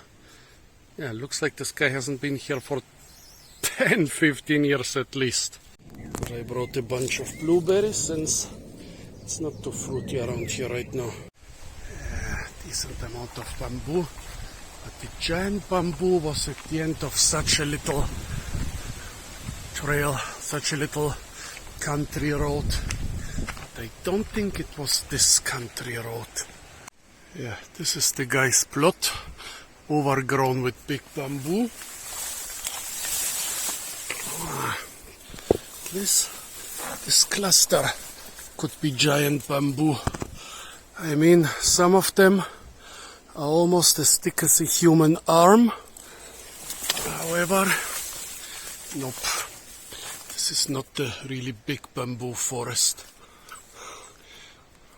Yeah, looks like this guy hasn't been here for 10-15 years at least. I brought a bunch of blueberries since it's not too fruity around here right now. Decent amount of bamboo, but the giant bamboo was at the end of such a little trail, such a little country road. But I don't think it was this country road. Yeah, this is the guy's plot, overgrown with big bamboo. This cluster could be giant bamboo. I mean, some of them are almost as thick as a human arm. However, nope, this is not the really big bamboo forest.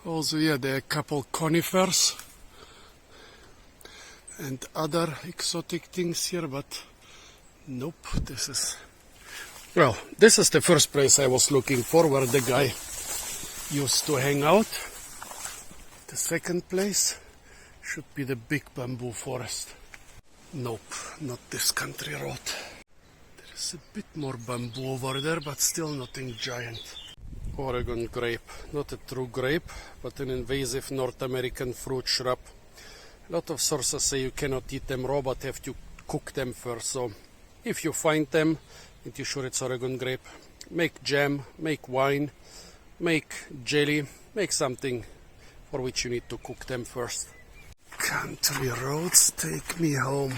Also, yeah, there are a couple conifers and other exotic things here, but nope, this is... Well, this is the first place I was looking for, where the guy used to hang out. The second place should be the big bamboo forest. Nope, not this country road. There is There's a bit more bamboo over there, but still nothing giant. Oregon grape, not a true grape, but an invasive North American fruit shrub. A lot of sources say you cannot eat them raw, but have to cook them first. So if you find them and you're sure it's Oregon grape, make jam, make wine, make jelly, make something for which you need to cook them first. Country roads take me home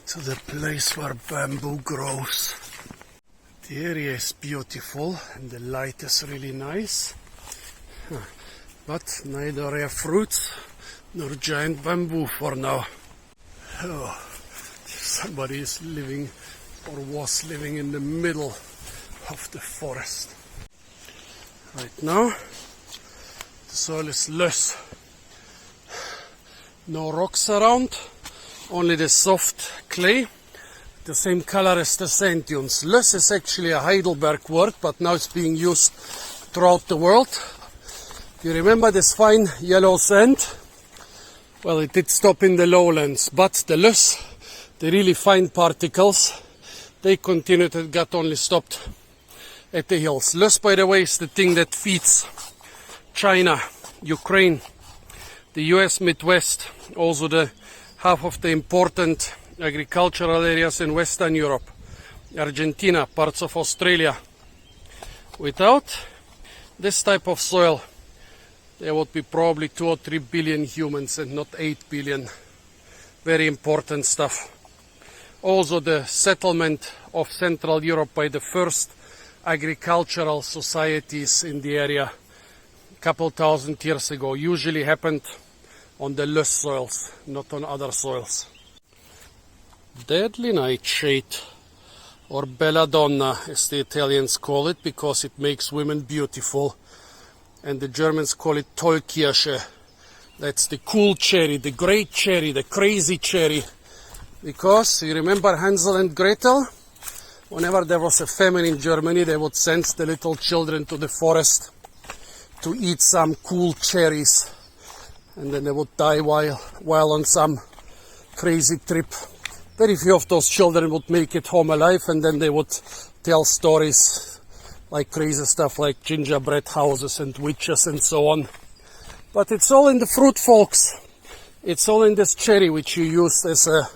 to the place where bamboo grows. The area is beautiful and the light is really nice, but neither rare fruits nor giant bamboo for now. Oh, somebody is living or was living in the middle of the forest. Right now the soil is loose. No rocks around, only the soft clay, the same color as the sand dunes. Loess is actually a Heidelberg word, but now it's being used throughout the world. You remember this fine yellow sand? Well, it did stop in the lowlands, but the loess, the really fine particles, they continued and got only stopped at the hills. Loess, by the way, is the thing that feeds China, Ukraine, the US Midwest, also the half of the important agricultural areas in Western Europe, Argentina, parts of Australia. Without this type of soil, there would be probably 2 or 3 billion humans and not 8 billion. Very important stuff. Also the settlement of Central Europe by the first agricultural societies in the area a couple thousand years ago usually happened on the loess soils, not on other soils. Deadly nightshade, or belladonna as the Italians call it, because it makes women beautiful, and the Germans call it Tollkirsche. That's the cool cherry, the great cherry, the crazy cherry, because you remember Hansel and Gretel? Whenever there was a famine in Germany, they would send the little children to the forest to eat some cool cherries, and then they would die while on some crazy trip. Very few of those children would make it home alive, and then they would tell stories like crazy stuff like gingerbread houses and witches and so on. But it's all in the fruit, folks. It's all in this cherry, which you used as a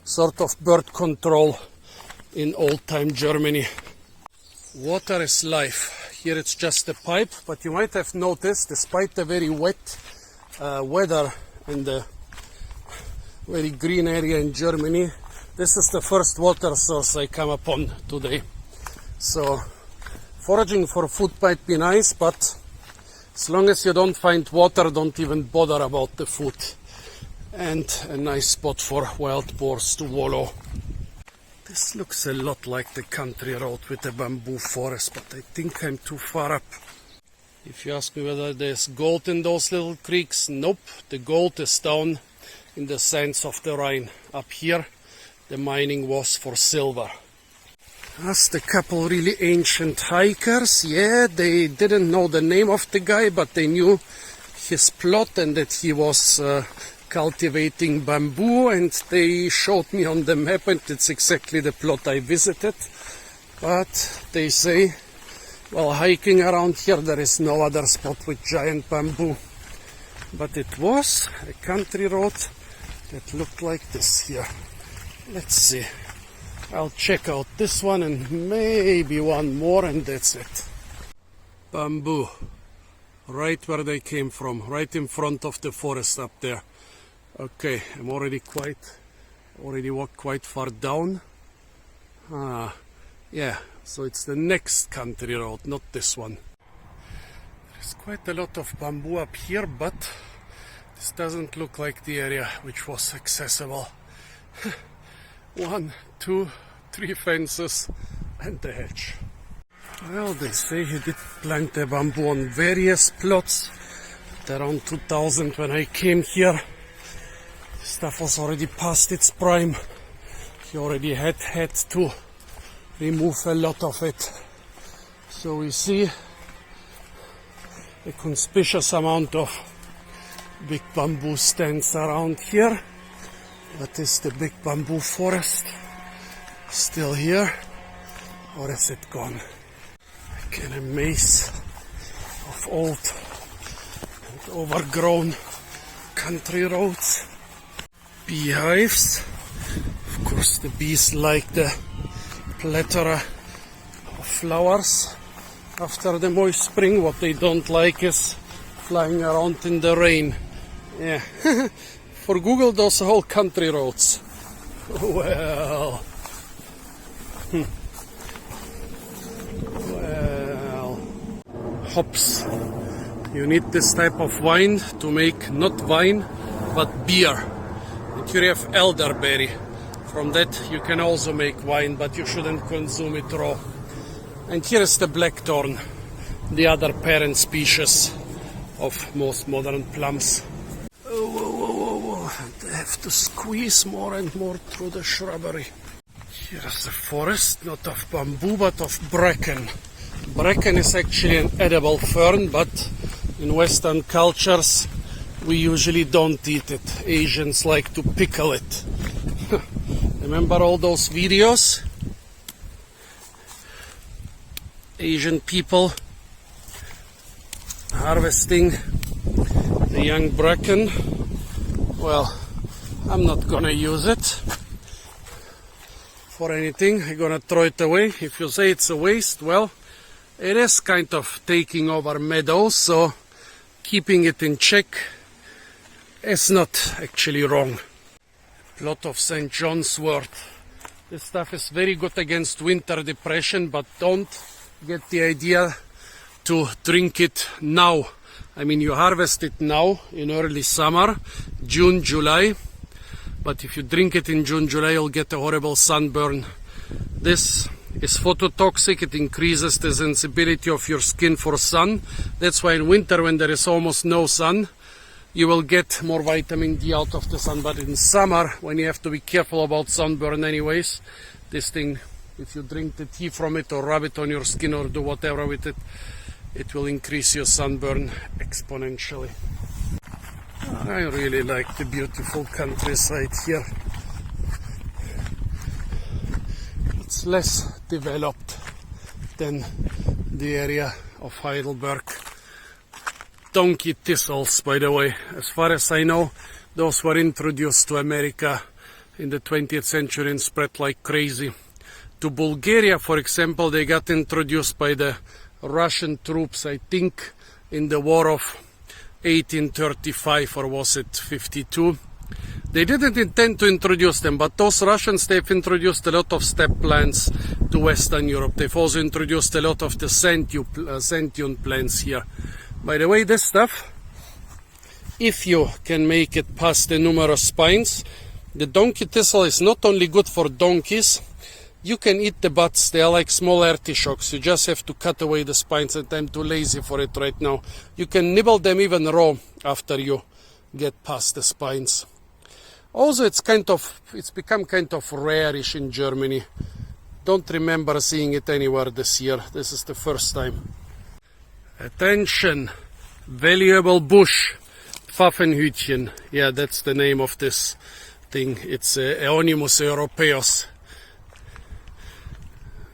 sort of birth control in old-time Germany. Water is life. Here it's just a pipe, but you might have noticed, despite the very wet weather and the very green area in Germany, this is the first water source I come upon today. So foraging for food might be nice, but as long as you don't find water, don't even bother about the food. And a nice spot for wild boars to wallow. This looks a lot like the country road with the bamboo forest, but I think I'm too far up. If you ask me whether there's gold in those little creeks, nope. The gold is down in the sands of the Rhine. Up here, the mining was for silver. Asked a couple really ancient hikers. Yeah, they didn't know the name of the guy, but they knew his plot and that he was cultivating bamboo, and they showed me on the map, and it's exactly the plot I visited. But they say, well, hiking around here there is no other spot with giant bamboo. But it was a country road that looked like this here. Let's see. I'll check out this one and maybe one more, and that's it. Bamboo. Right where they came from, right in front of the forest up there. Okay, I'm already walked quite far down. Yeah, so it's the next country road, not this one. There's quite a lot of bamboo up here, but this doesn't look like the area which was accessible. 1, 2, 3 fences and the hedge. Well, they say he did plant the bamboo on various plots. Around 2000 when I came here, stuff was already past its prime. He already had to remove a lot of it. So we see a conspicuous amount of big bamboo stands around here. That is the big bamboo forest, still here. Or is it gone? Again, a maze of old and overgrown country roads. Beehives. Of course, the bees like the plethora of flowers after the moist spring. What they don't like is flying around in the rain. Yeah. For Google, those whole country roads. Well. Well. Hops. You need this type of wine to make not wine, but beer. And here you have elderberry. From that you can also make wine, but you shouldn't consume it raw. And here is the blackthorn, the other parent species of most modern plums. I have to squeeze more and more through the shrubbery. Here is a forest, not of bamboo, but of bracken. Bracken is actually an edible fern, but in Western cultures we usually don't eat it. Asians like to pickle it. Remember all those videos? Asian people harvesting the young bracken. Well, I'm not gonna use it for anything. I'm gonna throw it away. If you say it's a waste, well, it is kind of taking over meadows, so keeping it in check is not actually wrong. Plot of St. John's wort. This stuff is very good against winter depression, but don't get the idea to drink it now. I mean, you harvest it now in early summer, June, July, but if you drink it in June, July, you'll get a horrible sunburn. This is phototoxic. It increases the sensibility of your skin for sun. That's why in winter, when there is almost no sun, you will get more vitamin D out of the sun. But in summer, when you have to be careful about sunburn anyways, this thing, if you drink the tea from it or rub it on your skin or do whatever with it, it will increase your sunburn exponentially. I really like the beautiful countryside here. It's less developed than the area of Heidelberg. Donkey thistles, by the way. As far as I know, those were introduced to America in the 20th century and spread like crazy. To Bulgaria, for example, they got introduced by the Russian troops, I think, in the war of 1835, or was it 52? They didn't intend to introduce them, but those Russians, they've introduced a lot of steppe plants to Western Europe. They've also introduced a lot of the sand dune plants here. By the way, this stuff, if you can make it past the numerous spines, the donkey thistle is not only good for donkeys, you can eat the butts. They are like small artichokes. You just have to cut away the spines, and I'm too lazy for it right now. You can nibble them even raw after you get past the spines. Also, it's become kind of rare-ish in Germany. Don't remember seeing it anywhere this year. This is the first time. Attention, valuable bush, Pfaffenhütchen. Yeah, that's the name of this thing. It's Eonymus europaeus.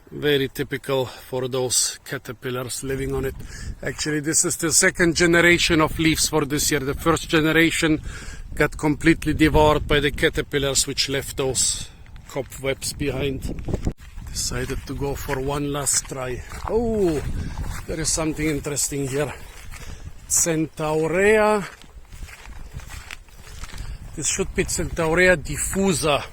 Very typical for those caterpillars living on it. Actually, this is the second generation of leaves for this year. The first generation got completely devoured by the caterpillars, which left those cobwebs behind. Decided to go for one last try. Oh, there is something interesting here. Centaurea. This should be Centaurea diffusa.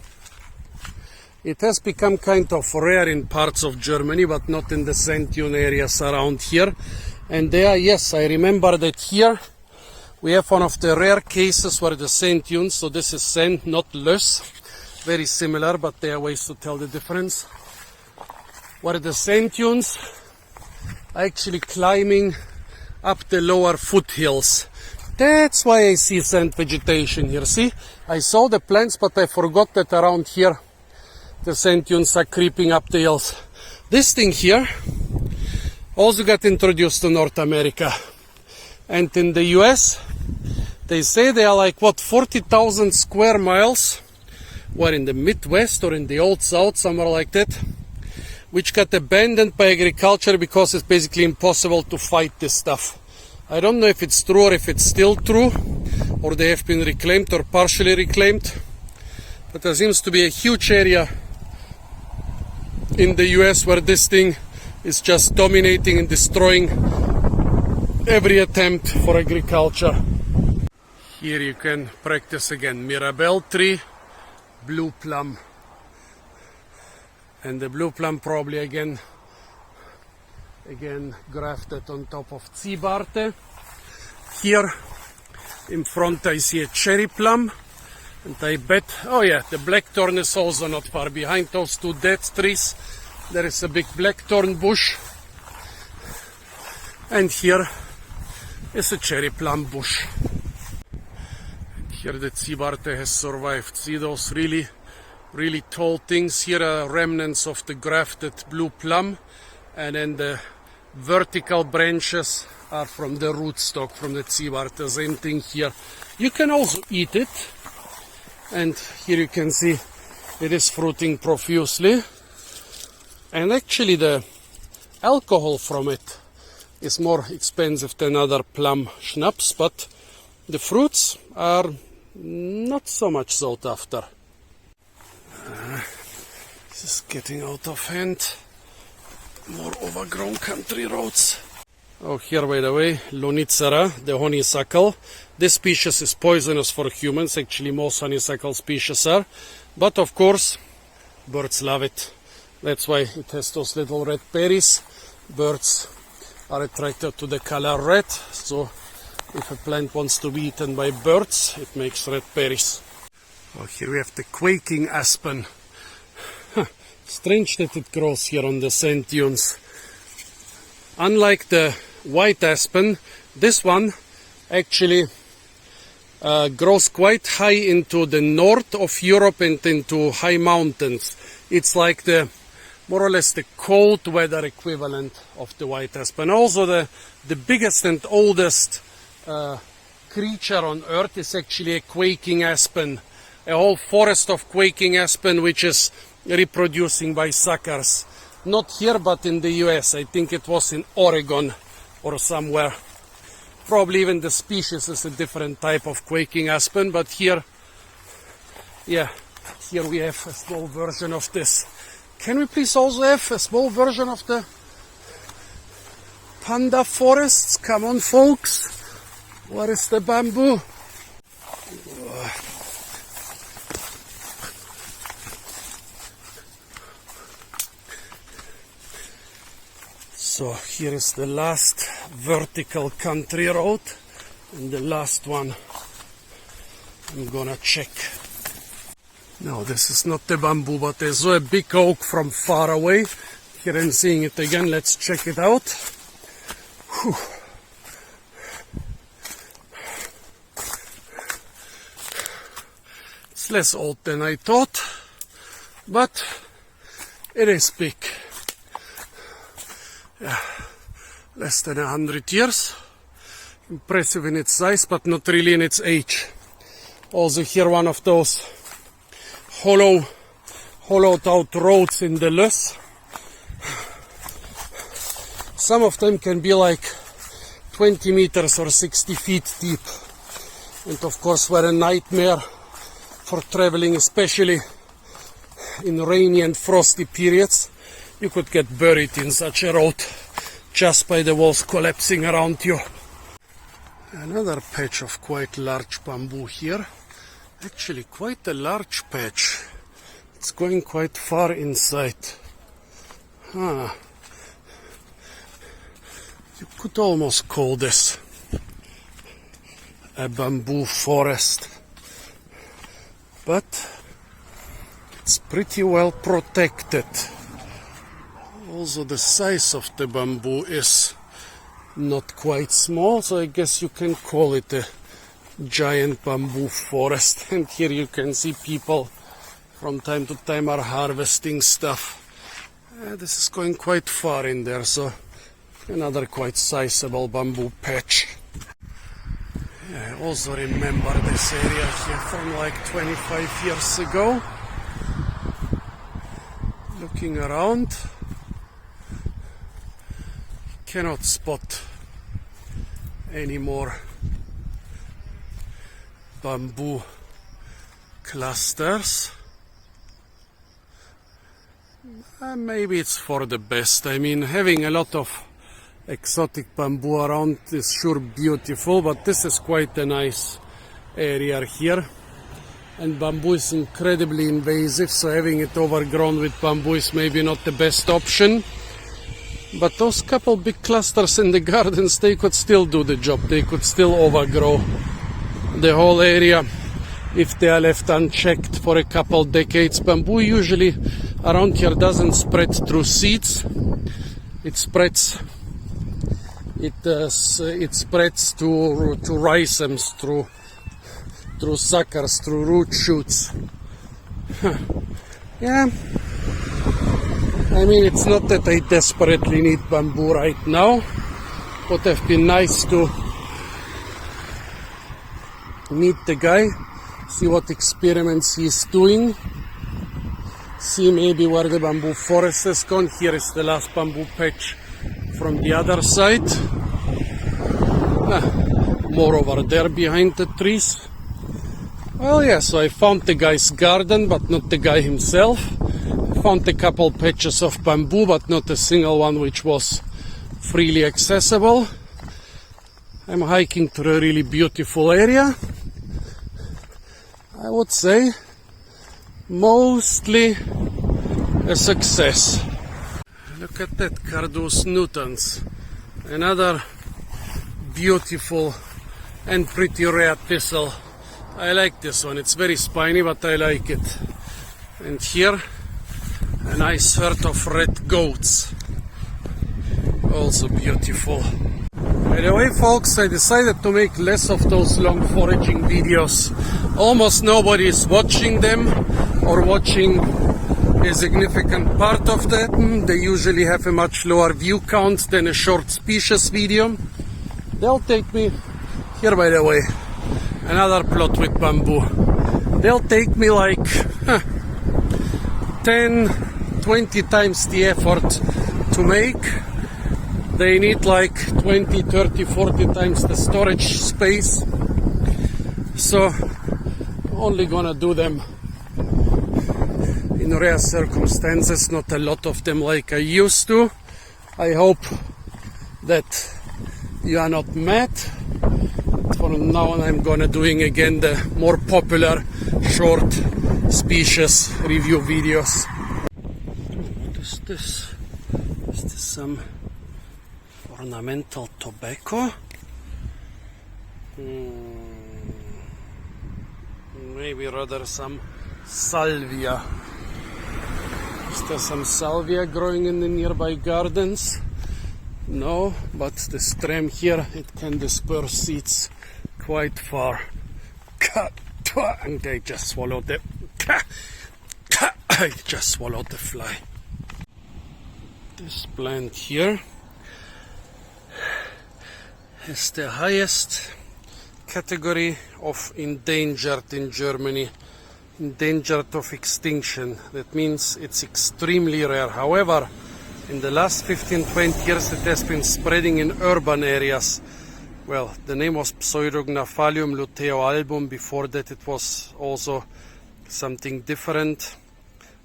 It has become kind of rare in parts of Germany, but not in the sand dune areas around here. And there, yes, I remember that here we have one of the rare cases where the sand dunes, so this is sand, not löss, very similar, but there are ways to tell the difference, where the sand dunes are actually climbing up the lower foothills. That's why I see sand vegetation here. See, I saw the plants, but I forgot that around here the sand dunes are creeping up the hills. This thing here also got introduced to North America. And in the US, they say they are like, 40,000 square miles, where in the Midwest or in the Old South, somewhere like that, which got abandoned by agriculture because it's basically impossible to fight this stuff. I don't know if it's true or if it's still true, or they have been reclaimed or partially reclaimed, but there seems to be a huge area in the US where this thing is just dominating and destroying every attempt for agriculture. Here you can practice again. Mirabelle tree, blue plum. And the blue plum probably again grafted on top of Ziebarte. Here in front I see a cherry plum. And I bet, oh yeah, the blackthorn is also not far behind those two dead trees. There is a big blackthorn bush. And here is a cherry plum bush. And here the Ziebarte has survived. See those really tall things? Here are remnants of the grafted blue plum. And then the vertical branches are from the rootstock from the Ziebarte. Same thing here. You can also eat it. And here you can see it is fruiting profusely. And actually the alcohol from it is more expensive than other plum schnapps, but the fruits are not so much sought after. This is getting out of hand. More overgrown country roads. Oh, here by the way, Lonicera, the honeysuckle. This species is poisonous for humans. Actually, most honeysuckle species are. But of course, birds love it. That's why it has those little red berries. Birds are attracted to the color red. So if a plant wants to be eaten by birds, it makes red berries. Oh, here we have the quaking aspen. Strange that it grows here on the sand dunes. Unlike the white aspen, this one actually grows quite high into the north of Europe and into high mountains. It's like the more or less the cold weather equivalent of the white aspen. Also the biggest and oldest creature on earth is actually a quaking aspen. A whole forest of quaking aspen which is reproducing by suckers. Not here but in the US. I think it was in Oregon or somewhere. Probably even the species is a different type of quaking aspen, but here we have a small version of this. Can we please also have a small version of the panda forests? Come on folks. Where is the bamboo? So here is the last vertical country road, and the last one I'm gonna check. No, this is not the bamboo, but there's a big oak from far away. Here I'm seeing it again. Let's check it out. Whew. It's less old than I thought, but it is big. Yeah, less than 100 years. Impressive in its size, but not really in its age. Also here one of those hollowed out roads in the Lys. Some of them can be like 20 meters or 60 feet deep. And of course were a nightmare for traveling, especially in rainy and frosty periods. You could get buried in such a road just by the walls collapsing around you. Another patch of quite large bamboo here. Actually quite a large patch. It's going quite far inside. You could almost call this a bamboo forest. But it's pretty well protected. Also the size of the bamboo is not quite small, so I guess you can call it a giant bamboo forest. And here you can see people from time to time are harvesting stuff. This is going quite far in there, so another quite sizable bamboo patch. I also remember this area here from like 25 years ago. Looking around, cannot spot any more bamboo clusters. Maybe it's for the best. I mean, having a lot of exotic bamboo around is sure beautiful, but this is quite a nice area here. And bamboo is incredibly invasive, so having it overgrown with bamboo is maybe not the best option. But those couple big clusters in the gardens, they could still do the job. They could still overgrow the whole area if they are left unchecked for a couple decades. Bamboo usually around here doesn't spread through seeds. It spreads to rhizomes, through suckers, through root shoots. Yeah, I mean, it's not that I desperately need bamboo right now. Would have been nice to meet the guy, see what experiments he's doing, see maybe where the bamboo forest has gone. Here is the last bamboo patch from the other side. More over there behind the trees. Well, yeah, so I found the guy's garden, but not the guy himself. I found a couple patches of bamboo, but not a single one which was freely accessible. I'm hiking through a really beautiful area. I would say mostly a success. Look at that, Cardus nutans. Another beautiful and pretty rare thistle. I like this one. It's very spiny, but I like it. And here, a nice herd of red goats. Also beautiful. By the way, folks, I decided to make less of those long foraging videos. Almost nobody is watching them or watching a significant part of them. They usually have a much lower view count than a short species video. They'll take me, here by the way, another plot with bamboo. They'll take me like 10, 20 times the effort to make. They need like 20, 30, 40 times the storage space. So, only gonna do them in rare circumstances, not a lot of them like I used to. I hope that you are not mad. From now on I'm gonna doing again the more popular short species review videos. What is this? Is this some ornamental tobacco? Maybe rather some salvia. Is there some salvia growing in the nearby gardens? No, but the stem here, it can disperse seeds quite far. And I just swallowed the fly. This plant here is the highest category of endangered in Germany. Endangered of extinction. That means it's extremely rare. However, in the last 15-20 years it has been spreading in urban areas. Well, the name was Pseudognaphalium luteoalbum. Before that it was also something different.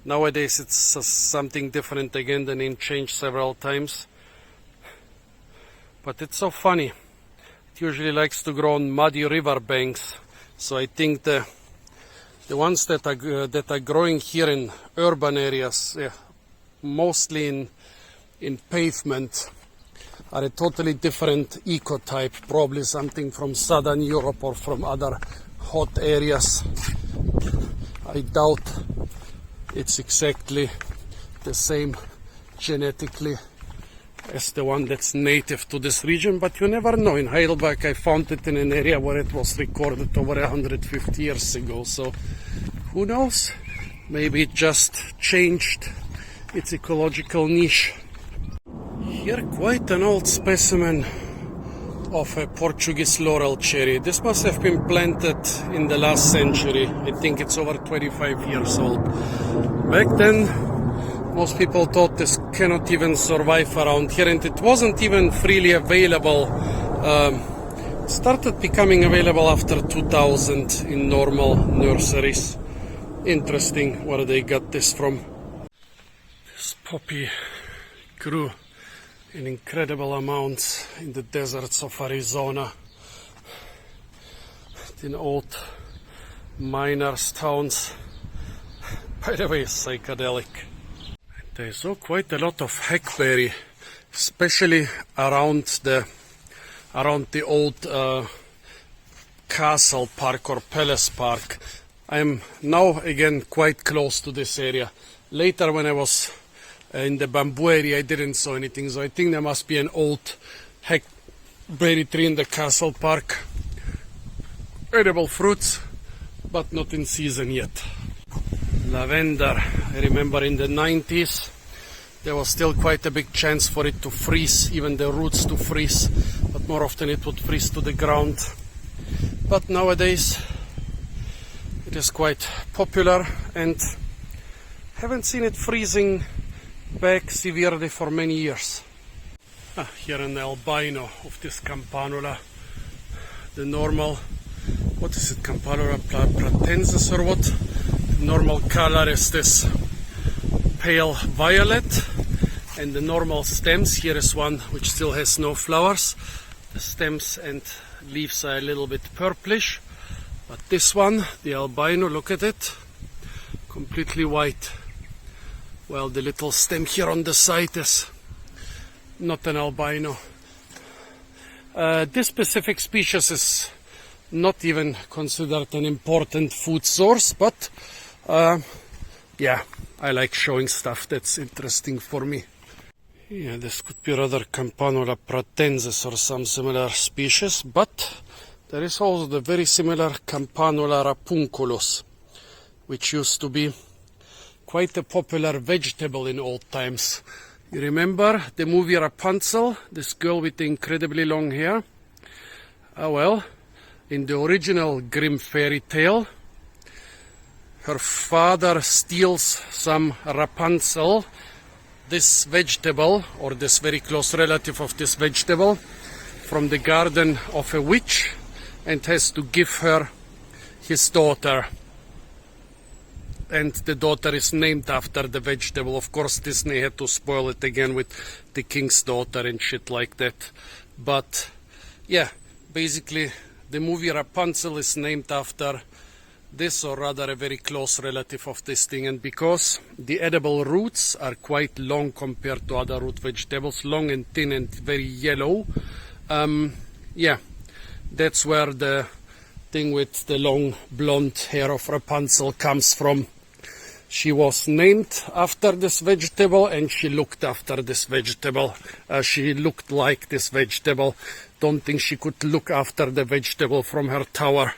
Nowadays it's something different again. The name changed several times. But it's so funny. It usually likes to grow on muddy river banks. So I think the ones that are growing here in urban areas, mostly in pavement, are a totally different ecotype, probably something from southern Europe or from other hot areas. I doubt it's exactly the same genetically as the one that's native to this region, but you never know. In Heidelberg I found it in an area where it was recorded over 150 years ago, so who knows? Maybe it just changed its ecological niche. Here, quite an old specimen of a Portuguese laurel cherry. This must have been planted in the last century. I think it's over 25 years old. Back then, Most people thought this cannot even survive around here, and it wasn't even freely available. It started becoming available after 2000 in normal nurseries. Interesting where they got this from. This poppy grew in incredible amounts in the deserts of Arizona, in old miners' towns. By the way, psychedelic. There's quite a lot of hackberry, especially around the old castle park or palace park. I'm now again quite close to this area. Later, when I was in the bamboo area, I didn't saw anything, so I think there must be an old hackberry tree in the castle park. Edible fruits, but not in season yet. Lavender. I remember in the 90s there was still quite a big chance for it to freeze, even the roots to freeze, but more often it would freeze to the ground. But nowadays it is quite popular, and haven't seen it freezing back severely for many years. Here an albino of this campanula. The normal, what is it, campanula pratensis or what? Normal color is this pale violet, and the normal stems, here is one which still has no flowers. The stems and leaves are a little bit purplish, but this one, the albino, look at it, completely white. Well, the little stem here on the side is not an albino. This specific species is not even considered an important food source, but yeah, I like showing stuff that's interesting for me. Yeah, this could be rather Campanula pratensis or some similar species, but there is also the very similar Campanula rapunculus, which used to be quite a popular vegetable in old times. You remember the movie Rapunzel, this girl with the incredibly long hair? Well, in the original Grimm fairy tale, her father steals some Rapunzel, this vegetable, or this very close relative of this vegetable, from the garden of a witch, and has to give her his daughter. And the daughter is named after the vegetable. Of course, Disney had to spoil it again with the king's daughter and shit like that. But yeah, basically the movie Rapunzel is named after this, or rather a very close relative of this thing. And because the edible roots are quite long compared to other root vegetables, long and thin and very yellow, yeah, that's where the thing with the long blonde hair of Rapunzel comes from. She was named after this vegetable, and she looked after this vegetable. She looked like this vegetable. Don't think she could look after the vegetable from her tower.